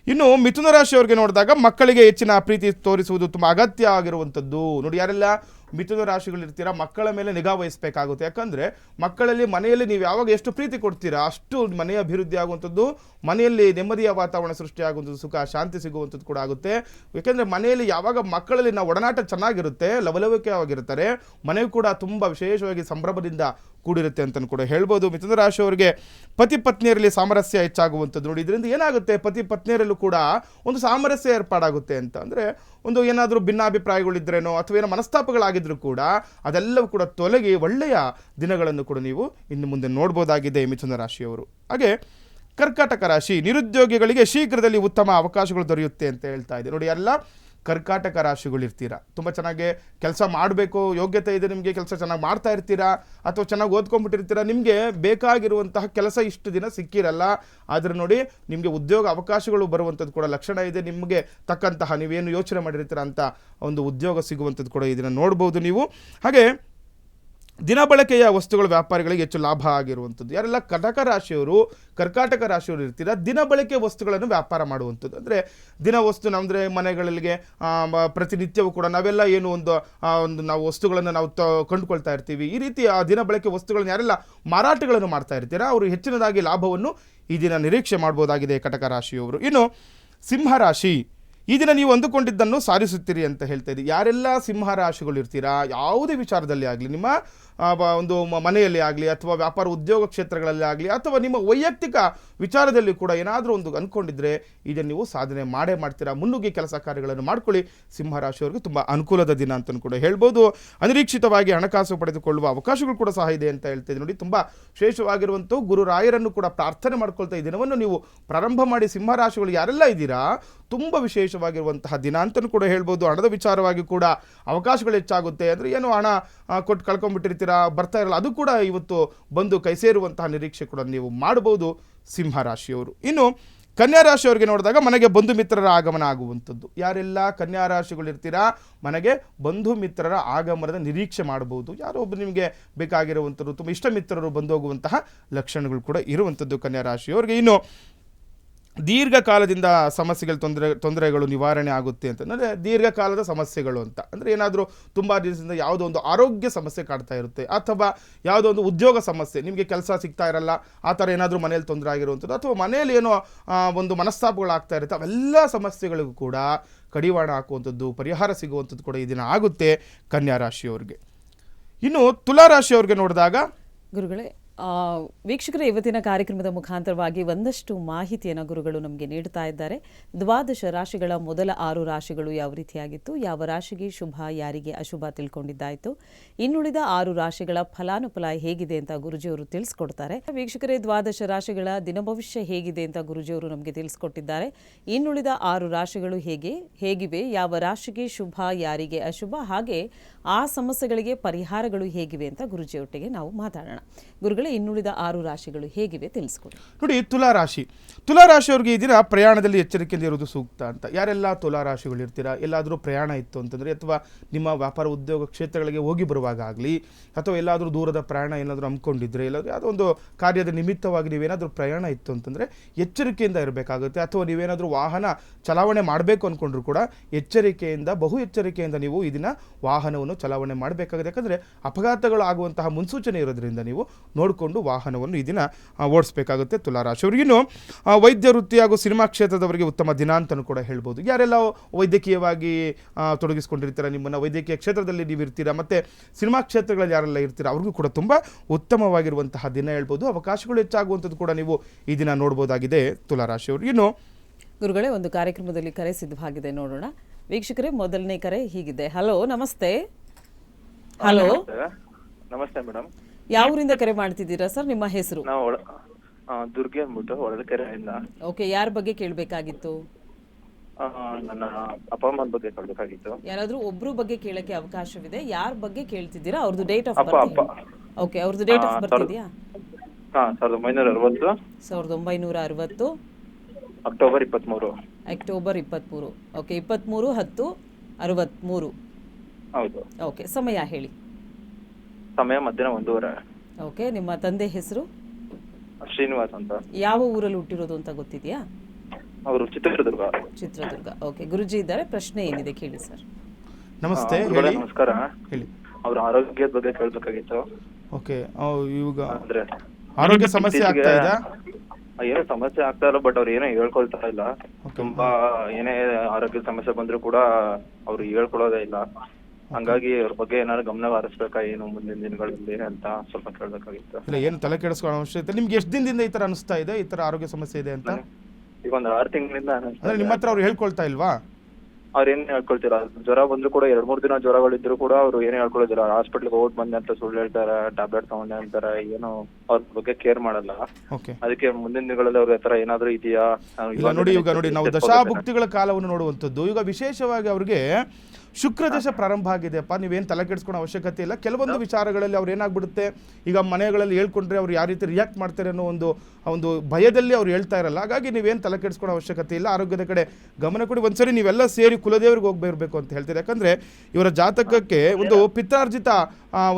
ಇನ್ನು ಮಿಥುನ ರಾಶಿಯವರಿಗೆ ನೋಡಿದಾಗ ಮಕ್ಕಳಿಗೆ ಹೆಚ್ಚಿನ ಪ್ರೀತಿ ತೋರಿಸುವುದು ತುಂಬ ಅಗತ್ಯ ಆಗಿರುವಂಥದ್ದು. ನೋಡಿ, ಯಾರೆಲ್ಲ ಮಿಥುನ ರಾಶಿಗಳಿರ್ತೀರಾ ಮಕ್ಕಳ ಮೇಲೆ ನಿಗಾ ವಹಿಸಬೇಕಾಗುತ್ತೆ. ಯಾಕಂದರೆ ಮನೆಯಲ್ಲಿ ನೀವು ಯಾವಾಗ ಎಷ್ಟು ಪ್ರೀತಿ ಕೊಡ್ತೀರಾ ಅಷ್ಟು ಮನೆಯ ಅಭಿವೃದ್ಧಿ ಆಗುವಂಥದ್ದು, ಮನೆಯಲ್ಲಿ ನೆಮ್ಮದಿಯ ವಾತಾವರಣ ಸೃಷ್ಟಿಯಾಗುವಂಥದ್ದು, ಸುಖ ಶಾಂತಿ ಸಿಗುವಂಥದ್ದು ಕೂಡ ಆಗುತ್ತೆ. ಯಾಕೆಂದರೆ ಮನೆಯಲ್ಲಿ ಯಾವಾಗ ಮಕ್ಕಳಲ್ಲಿ ನಾವು ಒಡನಾಟ ಚೆನ್ನಾಗಿರುತ್ತೆ, ಲವಲವಿಕೆಯಾಗಿರ್ತಾರೆ, ಮನೆಯು ಕೂಡ ತುಂಬ ವಿಶೇಷವಾಗಿ ಸಂಭ್ರಮದಿಂದ ಕೂಡಿರುತ್ತೆ ಅಂತಲೂ ಕೂಡ ಹೇಳ್ಬೋದು. ಮಿಥುನ ರಾಶಿಯವರಿಗೆ ಪತಿ ಪತ್ನಿಯರಲ್ಲಿ ಸಾಮರಸ್ಯ ಹೆಚ್ಚಾಗುವಂಥದ್ದು ನೋಡಿ. ಇದರಿಂದ ಏನಾಗುತ್ತೆ, ಪತಿ ಪತ್ನಿಯರಲ್ಲೂ ಕೂಡ ಒಂದು ಸಾಮರಸ್ಯ ಏರ್ಪಾಡಾಗುತ್ತೆ ಅಂತ. ಅಂದರೆ ಒಂದು ಏನಾದರೂ ಭಿನ್ನಾಭಿಪ್ರಾಯಗಳಿದ್ರೇನೋ ಅಥವಾ ಏನೋ ಮನಸ್ತಾಪಗಳಾಗಿದ್ರೂ ಕೂಡ ಅದೆಲ್ಲವೂ ಕೂಡ ತೊಲಗಿ ಒಳ್ಳೆಯ ದಿನಗಳನ್ನು ಕೂಡ ನೀವು ಇನ್ನು ಮುಂದೆ ನೋಡ್ಬೋದಾಗಿದೆ ಮಿಥುನ ರಾಶಿಯವರು. ಹಾಗೆ ಕರ್ಕಾಟಕ ರಾಶಿ, ನಿರುದ್ಯೋಗಿಗಳಿಗೆ ಶೀಘ್ರದಲ್ಲಿ ಉತ್ತಮ ಅವಕಾಶಗಳು ದೊರೆಯುತ್ತೆ ಅಂತ ಹೇಳ್ತಾ ಇದೆ ನೋಡಿ. ಎಲ್ಲ ಕರ್ಕಾಟಕ ರಾಶಿಗಳಿರ್ತೀರಾ, ತುಂಬ ಚೆನ್ನಾಗಿ ಕೆಲಸ ಮಾಡಬೇಕು, ಯೋಗ್ಯತೆ ಇದೆ ನಿಮಗೆ, ಕೆಲಸ ಚೆನ್ನಾಗಿ ಮಾಡ್ತಾ ಇರ್ತೀರಾ ಅಥವಾ ಚೆನ್ನಾಗಿ ಓದ್ಕೊಂಡ್ಬಿಟ್ಟಿರ್ತೀರಾ, ನಿಮಗೆ ಬೇಕಾಗಿರುವಂತಹ ಕೆಲಸ ಇಷ್ಟು ದಿನ ಸಿಕ್ಕಿರಲ್ಲ, ಆದರೆ ನೋಡಿ ನಿಮಗೆ ಉದ್ಯೋಗ ಅವಕಾಶಗಳು ಬರುವಂಥದ್ದು ಕೂಡ ಲಕ್ಷಣ ಇದೆ. ನಿಮಗೆ ತಕ್ಕಂತಹ ನೀವೇನು ಯೋಚನೆ ಮಾಡಿರ್ತೀರ ಅಂತ ಒಂದು ಉದ್ಯೋಗ ಸಿಗುವಂಥದ್ದು ಕೂಡ ಇದನ್ನು ನೋಡ್ಬೋದು ನೀವು. ಹಾಗೆ ದಿನಬಳಕೆಯ ವಸ್ತುಗಳ ವ್ಯಾಪಾರಿಗಳಿಗೆ ಹೆಚ್ಚು ಲಾಭ ಆಗಿರುವಂಥದ್ದು. ಯಾರೆಲ್ಲ ಕರ್ಕಾಟಕ ರಾಶಿಯವರು ಇರ್ತೀರ, ದಿನಬಳಕೆ ವಸ್ತುಗಳನ್ನು ವ್ಯಾಪಾರ ಮಾಡುವಂಥದ್ದು. ಅಂದರೆ ದಿನ ವಸ್ತು ಅಂದರೆ ಮನೆಗಳಿಗೆ ಪ್ರತಿನಿತ್ಯವೂ ಕೂಡ ನಾವೆಲ್ಲ ಏನು ಒಂದು ನಾವು ವಸ್ತುಗಳನ್ನು ನಾವು ಕೊಂಡುಕೊಳ್ತಾ ಇರ್ತೀವಿ. ಈ ರೀತಿ ಆ ದಿನಬಳಕೆ ವಸ್ತುಗಳನ್ನು ಯಾರೆಲ್ಲ ಮಾರಾಟಗಳನ್ನು ಮಾಡ್ತಾ ಇರ್ತೀರಾ ಅವರು ಹೆಚ್ಚಿನದಾಗಿ ಲಾಭವನ್ನು ಈ ದಿನ ನಿರೀಕ್ಷೆ ಮಾಡ್ಬೋದಾಗಿದೆ ಕಟಕ ರಾಶಿಯವರು. ಇನ್ನು ಸಿಂಹರಾಶಿ, ಈ ದಿನ ನೀವು ಅಂದುಕೊಂಡಿದ್ದನ್ನು ಸಾಧಿಸುತ್ತೀರಿ ಅಂತ ಹೇಳ್ತಾ ಇದ್ದೀವಿ. ಯಾರೆಲ್ಲ ಸಿಂಹ ರಾಶಿಗಳು ಇರ್ತೀರಾ, ಯಾವುದೇ ವಿಚಾರದಲ್ಲಿ ಆಗಲಿ, ನಿಮ್ಮ ಒಂದು ಮನೆಯಲ್ಲಿ ಆಗಲಿ ಅಥವಾ ವ್ಯಾಪಾರ ಉದ್ಯೋಗ ಕ್ಷೇತ್ರಗಳಲ್ಲಿ ಆಗಲಿ ಅಥವಾ ನಿಮ್ಮ ವೈಯಕ್ತಿಕ ವಿಚಾರದಲ್ಲಿ ಕೂಡ ಏನಾದರೂ ಒಂದು ಅಂದ್ಕೊಂಡಿದ್ರೆ ಇದನ್ನು ನೀವು ಸಾಧನೆ ಮಾಡ್ತೀರಾ. ಮುನ್ನುಗ್ಗಿ ಕೆಲಸ ಕಾರ್ಯಗಳನ್ನು ಮಾಡ್ಕೊಳ್ಳಿ. ಸಿಂಹರಾಶಿಯವರಿಗೆ ತುಂಬ ಅನುಕೂಲದ ದಿನ ಅಂತಲೂ ಕೂಡ ಹೇಳ್ಬೋದು. ಅನಿರೀಕ್ಷಿತವಾಗಿ ಹಣಕಾಸು ಪಡೆದುಕೊಳ್ಳುವ ಅವಕಾಶಗಳು ಕೂಡ ಸಹ ಇದೆ ಅಂತ ಹೇಳ್ತಾ ಇದ್ದೀವಿ ನೋಡಿ. ತುಂಬ ವಿಶೇಷವಾಗಿರುವಂಥ ಗುರು ರಾಯರನ್ನು ಕೂಡ ಪ್ರಾರ್ಥನೆ ಮಾಡ್ಕೊಳ್ತಾ ಈ ದಿನವನ್ನು ನೀವು ಪ್ರಾರಂಭ ಮಾಡಿ. ಸಿಂಹರಾಶಿಗಳು ಯಾರೆಲ್ಲ ಇದ್ದೀರಾ ತುಂಬ ವಿಶೇಷವಾಗಿರುವಂತಹ ದಿನ ಅಂತಲೂ ಕೂಡ ಹೇಳ್ಬೋದು. ಹಣದ ವಿಚಾರವಾಗಿ ಕೂಡ ಅವಕಾಶಗಳು ಹೆಚ್ಚಾಗುತ್ತೆ. ಅಂದರೆ ಏನು ಹಣ ಕೊಟ್ಟು ಕಳ್ಕೊಂಡ್ಬಿಟ್ಟಿರ್ತೀರಾ, ಬರ್ತಾ ಇರಲ್ಲ, ಅದು ಕೂಡ ಇವತ್ತು ಬಂದು ಕೈ ಸೇರುವಂತಹ ನಿರೀಕ್ಷೆ ಕೂಡ ನೀವು ಮಾಡ್ಬೋದು ಸಿಂಹರಾಶಿಯವರು. ಇನ್ನು ಕನ್ಯಾ ರಾಶಿಯವರಿಗೆ ನೋಡಿದಾಗ ಮನೆಗೆ ಬಂಧು ಮಿತ್ರರ ಆಗಮನ ಆಗುವಂಥದ್ದು. ಯಾರೆಲ್ಲ ಕನ್ಯಾ ರಾಶಿಗಳಿರ್ತೀರಾ ಮನೆಗೆ ಬಂಧು ಮಿತ್ರರ ಆಗಮನದ ನಿರೀಕ್ಷೆ ಮಾಡಬಹುದು. ಯಾರೋ ಒಬ್ಬರು ನಿಮಗೆ ಬೇಕಾಗಿರುವಂಥದ್ದು ತುಂಬ ಇಷ್ಟ ಮಿತ್ರರು ಬಂದು ಹೋಗುವಂತಹ ಲಕ್ಷಣಗಳು ಕೂಡ ಇರುವಂಥದ್ದು ಕನ್ಯಾ ರಾಶಿಯವರಿಗೆ. ಇನ್ನು ದೀರ್ಘಕಾಲದಿಂದ ಸಮಸ್ಯೆಗಳು ತೊಂದರೆಗಳು ನಿವಾರಣೆ ಆಗುತ್ತೆ ಅಂತಂದರೆ ದೀರ್ಘಕಾಲದ ಸಮಸ್ಯೆಗಳು ಅಂತ ಅಂದರೆ ಏನಾದರೂ ತುಂಬ ದಿವಸದಿಂದ ಯಾವುದೋ ಒಂದು ಆರೋಗ್ಯ ಸಮಸ್ಯೆ ಕಾಡ್ತಾ ಇರುತ್ತೆ ಅಥವಾ ಯಾವುದೋ ಒಂದು ಉದ್ಯೋಗ ಸಮಸ್ಯೆ, ನಿಮಗೆ ಕೆಲಸ ಸಿಗ್ತಾ ಇರಲ್ಲ, ಆ ಥರ ಏನಾದರೂ ಮನೇಲಿ ತೊಂದರೆ ಆಗಿರುವಂಥದ್ದು ಅಥವಾ ಮನೆಯಲ್ಲಿ ಏನೋ ಒಂದು ಮನಸ್ತಾಪಗಳಾಗ್ತಾ ಇರುತ್ತೆ, ಅವೆಲ್ಲ ಸಮಸ್ಯೆಗಳಿಗೂ ಕೂಡ ಕಡಿವಾಣ ಹಾಕುವಂಥದ್ದು, ಪರಿಹಾರ ಸಿಗುವಂಥದ್ದು ಕೂಡ ಈ ದಿನ ಆಗುತ್ತೆ ಕನ್ಯಾ ರಾಶಿಯವ್ರಿಗೆ. ಇನ್ನು ತುಲಾ ರಾಶಿಯವ್ರಿಗೆ ನೋಡಿದಾಗ ಗುರುಗಳೇ, ವೀಕ್ಷಕರೇ, ಇವತ್ತಿನ ಕಾರ್ಯಕ್ರಮದ ಮುಖಾಂತರವಾಗಿ ಒಂದಷ್ಟು ಮಾಹಿತಿಯನ್ನು ಗುರುಗಳು ನಮಗೆ ನೀಡ್ತಾ ಇದ್ದಾರೆ. 12 ರಾಶಿಗಳ ಮೊದಲ 6 ರಾಶಿಗಳು ಯಾವ ರೀತಿಯಾಗಿತ್ತು, ಯಾವ ರಾಶಿಗೆ ಶುಭ, ಯಾರಿಗೆ ಅಶುಭ ತಿಳ್ಕೊಂಡಿದ್ದಾಯಿತು. ಇನ್ನುಳಿದ 6 ರಾಶಿಗಳ ಫಲಾನುಫಲ ಹೇಗಿದೆ ಅಂತ ಗುರುಜಿಯವರು ತಿಳಿಸ್ಕೊಡ್ತಾರೆ. ವೀಕ್ಷಕರೇ, 12 ರಾಶಿಗಳ ದಿನ ಭವಿಷ್ಯ ಹೇಗಿದೆ ಅಂತ ಗುರುಜಿಯವರು ನಮಗೆ ತಿಳಿಸ್ಕೊಟ್ಟಿದ್ದಾರೆ. ಇನ್ನುಳಿದ 6 ರಾಶಿಗಳು ಹೇಗಿವೆ, ಯಾವ ರಾಶಿಗೆ ಶುಭ, ಯಾರಿಗೆ ಅಶುಭ, ಹಾಗೆ ಆ ಸಮಸ್ಯೆಗಳಿಗೆ ಪರಿಹಾರಗಳು ಹೇಗಿವೆ ಅಂತ ಗುರುಜಿಯೊಟ್ಟಿಗೆ ನಾವು ಮಾತಾಡೋಣ. ಗುರುಗಳೇ, ಇನ್ನುಳಿದ 6 ರಾಶಿಗಳು ಹೇಗಿವೆ ತಿಳಿಸ್ಕೊಡಿ. ನೋಡಿ, ತುಲಾ ರಾಶಿಯವ್ರಿಗೆ ಈ ದಿನ ಪ್ರಯಾಣದಲ್ಲಿ ಎಚ್ಚರಿಕೆಯಿಂದ ಇರೋದು ಸೂಕ್ತ ಅಂತ. ಯಾರೆಲ್ಲ ತುಲಾ ರಾಶಿಗಳು ಇರ್ತೀರಾ, ಎಲ್ಲಾದರೂ ಪ್ರಯಾಣ ಇತ್ತು ಅಂತಂದರೆ ಅಥವಾ ನಿಮ್ಮ ವ್ಯಾಪಾರ ಉದ್ಯೋಗ ಕ್ಷೇತ್ರಗಳಿಗೆ ಹೋಗಿ ಬರುವಾಗ ಆಗಲಿ ಅಥವಾ ಎಲ್ಲಾದರೂ ದೂರದ ಪ್ರಯಾಣ ಏನಾದರೂ ಹಮ್ಮಿಕೊಂಡಿದ್ರೆ, ಎಲ್ಲಾದರೂ ಯಾವುದೋ ಒಂದು ಕಾರ್ಯದ ನಿಮಿತ್ತವಾಗಿ ನೀವೇನಾದರೂ ಪ್ರಯಾಣ ಇತ್ತು ಅಂತಂದರೆ ಎಚ್ಚರಿಕೆಯಿಂದ ಇರಬೇಕಾಗುತ್ತೆ. ಅಥವಾ ನೀವೇನಾದರೂ ವಾಹನ ಚಲಾವಣೆ ಮಾಡಬೇಕು ಅಂದ್ಕೊಂಡ್ರು ಕೂಡ ಬಹು ಎಚ್ಚರಿಕೆಯಿಂದ ನೀವು ಈ ದಿನ ವಾಹನವನ್ನು ಚಲಾವಣೆ ಮಾಡಬೇಕಾಗುತ್ತೆ. ಯಾಕಂದರೆ ಅಪಘಾತಗಳು ಆಗುವಂತಹ ಮುನ್ಸೂಚನೆ ಇರೋದ್ರಿಂದ ನೀವು ನೋಡಿಕೊಂಡು ವಾಹನವನ್ನು ಈ ದಿನ ಓಡಿಸಬೇಕಾಗುತ್ತೆ ತುಲಾರಾಶಿಯವರಿಗೆ. ಇನ್ನು ವೈದ್ಯ ವೃತ್ತಿ ಹಾಗೂ ಸಿನಿಮಾ ಕ್ಷೇತ್ರದವರಿಗೆ ಉತ್ತಮ ದಿನ ಅಂತಲೂ ಕೂಡ ಹೇಳ್ಬೋದು. ಯಾರೆಲ್ಲ ವೈದ್ಯಕೀಯವಾಗಿ ತೊಡಗಿಸ್ಕೊಂಡಿರ್ತೀರ, ನಿಮ್ಮನ್ನು ವೈದ್ಯಕೀಯ ಕ್ಷೇತ್ರದಲ್ಲಿ ನೀವು ಇರ್ತೀರಾ, ಮತ್ತು ಸಿನಿಮಾ ಕ್ಷೇತ್ರಗಳಲ್ಲಿ ಯಾರೆಲ್ಲ ಇರ್ತೀರಾ ಅವ್ರಿಗೂ ಕೂಡ ತುಂಬ ಉತ್ತಮವಾಗಿರುವಂತಹ ದಿನ ಹೇಳ್ಬೋದು. ಅವಕಾಶಗಳು ಹೆಚ್ಚಾಗುವಂಥದ್ದು ಕೂಡ ನೀವು ಈ ದಿನ ನೋಡ್ಬೋದಾಗಿದೆ ತುಲಾರಾಶಿಯವ್ರಿಗೆ. ಇನ್ನು ಗುರುಗಳೇ, ಒಂದು ಕಾರ್ಯಕ್ರಮದಲ್ಲಿ ಕರೆ ಸಿದ್ಧವಾಗಿದೆ, ನೋಡೋಣ. ವೀಕ್ಷಕರೇ, ಮೊದಲನೇ ಕರೆ ಹೀಗಿದೆ. ಹಲೋ, ನಮಸ್ತೆ. ಹಲೋ, ನಮಸ್ತೆ ಮೇಡಮ್. ಯಾವ ಊರಿಂದ ಕರೆ ಮಾಡ್ತಿದ್ದೀರಾ ಸರ್? ನಿಮ್ಮ ಹೆಸರು? ನಾವು ದುರ್ಗೆ ಅಂದ್ಬಿಟ್ಟು ಹೊಳಲ್ಕೆರೆಯಿಂದ. ಓಕೆ, ಯಾರ ಬಗ್ಗೆ ಕೇಳಬೇಕಾಗಿತ್ತು? ನನ್ನ ಅಪ್ಪ ಅಮ್ಮನ ಬಗ್ಗೆ ಕೇಳಬೇಕಾಗಿತ್ತು. ಯಾರಾದ್ರೂ ಒಬ್ರು ಬಗ್ಗೆ ಕೇಳಕ್ಕೆ ಅವಕಾಶವಿದೆ. ಯಾರ ಬಗ್ಗೆ ಕೇಳ್ತಿದ್ದೀರಾ? ಅವ್ರದ್ದು ಡೇಟ್ ಆಫ್ ಅಪ್ಪ ಬರ್ತ್? ಅಪ್ಪ ಓಕೆ, ಅವ್ರದ್ದು ಡೇಟ್ ಆಫ್ ಬರ್ತ್ ಇದೆಯಾ? 1960. 1960. ಅಕ್ಟೋಬರ್ 23. ಅಕ್ಟೋಬರ್ 23. ಓಕೆ, 23/10/63. ಹೌದು. ಓಕೆ, ಸಮಯ ಹೇಳಿ. ಸಮಯ ಮಧ್ಯಾಹ್ನ 1:30. ಓಕೆ, ನಿಮ್ಮ ತಂದೆ ಹೆಸರು? ಶ್ರೀನಿವಾಸ್ ಅಂತ. ಯಾವ ಊರಲ್ಲಿ ಹುಟ್ಟಿರೋದು ಅಂತ ಗೊತ್ತಿದೆಯಾ? ಅವರು ಚಿತ್ರದುರ್ಗ. ಓಕೆ, ಗುರುಜಿ ಇದ್ದಾರೆ, ಪ್ರಶ್ನೆ ಏನಿದೆ ಕೇಳಿ ಸರ್. ನಮಸ್ತೆ, ಗುರುಗಳೇ, ಹೇಳಿ ನಮಸ್ಕಾರ. ಹೇಳಿ. ಅವ್ರ ಆರೋಗ್ಯದ ಬಗ್ಗೆ ಕೇಳ್ಬೇಕಾಗಿತ್ತು. ಓಕೆ, ಇವಾಗ ಅಂದ್ರೆ ಆರೋಗ್ಯ ಸಮಸ್ಯೆ ಆಗ್ತಾ ಇದಾ? ಏನೋ ಸಮಸ್ಯೆ ಆಗ್ತಾ ಇಲ್ಲ, ಬಟ್ ಅವ್ರು ಏನೋ ಹೇಳ್ಕೊಳ್ತಾ ಇಲ್ಲ. ತುಂಬಾ ಏನೇ ಆರೋಗ್ಯ ಸಮಸ್ಯೆ ಬಂದ್ರು ಕೂಡ ಅವ್ರು ಹೇಳ್ಕೊಳೋದೇ ಇಲ್ಲ. ಹಂಗಾಗಿ ಅವ್ರ ಬಗ್ಗೆ ಏನಾದ್ರು ಗಮನ ಹರಿಸ್ಬೇಕಾ ಏನು ಮುಂದಿನ ದಿನಗಳಲ್ಲಿ ಅಂತ ಸ್ವಲ್ಪ ಕೇಳ್ಬೇಕಾಗಿತ್ತು. ಇಲ್ಲ, ಏನು ತಲೆ ಕೆಡಿಸ್ಕೊಳ್ಳೋ ಅವಶ್ಯಕತೆ. ನಿಮ್ಗೆ ಎಷ್ಟು ದಿನದಿಂದ ಈ ತರ ಅನಿಸ್ತಾ ಇದೆ, ಈ ತರ ಆರೋಗ್ಯ ಸಮಸ್ಯೆ ಇದೆ ಅಂತ? ಈಗ ಒಂದ್ 6 ತಿಂಗಳಿಂದ ಅಂದ್ರೆ ನಿಮ್ಮ ಹತ್ರ ಅವ್ರು ಹೇಳ್ಕೊಳ್ತಾ ಇಲ್ವಾ? ಅವ್ರು ಏನ್ ಹೇಳ್ಕೊಳ್ತೀರಾ, ಜ್ವರ ಬಂದ್ರು ಕೂಡ 2-3 ದಿನ ಜ್ವರಗಳಿದ್ರು ಕೂಡ ಅವ್ರು ಏನೇ ಹೇಳ್ಕೊಳ್ಳೋದಿಲ್ಲ. ಹಾಸ್ಪಿಟ್ಲ್ಗೆ ಹೋಗ್ ಬಂದೆ ಅಂತ ಸುಳ್ಳು ಹೇಳ್ತಾರೆ, ಟ್ಯಾಬ್ಲೆಟ್ ತಗೊಂಡೆ ಅಂತಾರೆ, ಏನೋ ಅವ್ರ ಬಗ್ಗೆ ಕೇರ್ ಮಾಡಲ್ಲ. ಓಕೆ, ಅದಕ್ಕೆ ಮುಂದಿನ ದಿನಗಳಲ್ಲಿ ಅವ್ರ ಹತ್ರ ಏನಾದ್ರು ಇದೆಯಾ? ಇಲ್ಲ ನೋಡಿ, ಈಗ ನೋಡಿ, ನಾವು ದಶಾಭುಕ್ತಿಗಳ ಕಾಲವನ್ನು ನೋಡುವಂಥದ್ದು. ಈಗ ವಿಶೇಷವಾಗಿ ಅವ್ರಿಗೆ ಶುಕ್ರ ದಶ ಪ್ರಾರಂಭ ಆಗಿದೆಯಪ್ಪ. ನೀವೇನು ತಲೆ ಕೆಡಿಸ್ಕೊಳ್ಳೋ ಅವಶ್ಯಕತೆ ಇಲ್ಲ. ಕೆಲವೊಂದು ವಿಚಾರಗಳಲ್ಲಿ ಅವ್ರು ಏನಾಗ್ಬಿಡುತ್ತೆ, ಈಗ ಮನೆಗಳಲ್ಲಿ ಹೇಳ್ಕೊಂಡ್ರೆ ಅವ್ರು ಯಾವ ರೀತಿ ರಿಯಾಕ್ಟ್ ಮಾಡ್ತಾರೆ ಅನ್ನೋ ಒಂದು ಭಯದಲ್ಲಿ ಅವ್ರು ಹೇಳ್ತಾ ಇರಲ್ಲ. ಹಾಗಾಗಿ ನೀವೇನು ತಲೆ ಕೆಡಿಸ್ಕೊಳ್ಳೋ ಅವಶ್ಯಕತೆ ಇಲ್ಲ. ಆರೋಗ್ಯದ ಕಡೆ ಗಮನ ಕೊಡಿ. ಒಂದ್ಸರಿ ನೀವೆಲ್ಲ ಸೇರಿ ಕುಲದೇವರಿಗೆ ಹೋಗ್ಬರ್ಬೇಕು ಅಂತ ಹೇಳ್ತಾರೆ. ಯಾಕಂದ್ರೆ ಇವರ ಜಾತಕಕ್ಕೆ ಒಂದು ಪಿತ್ರಾರ್ಜಿತ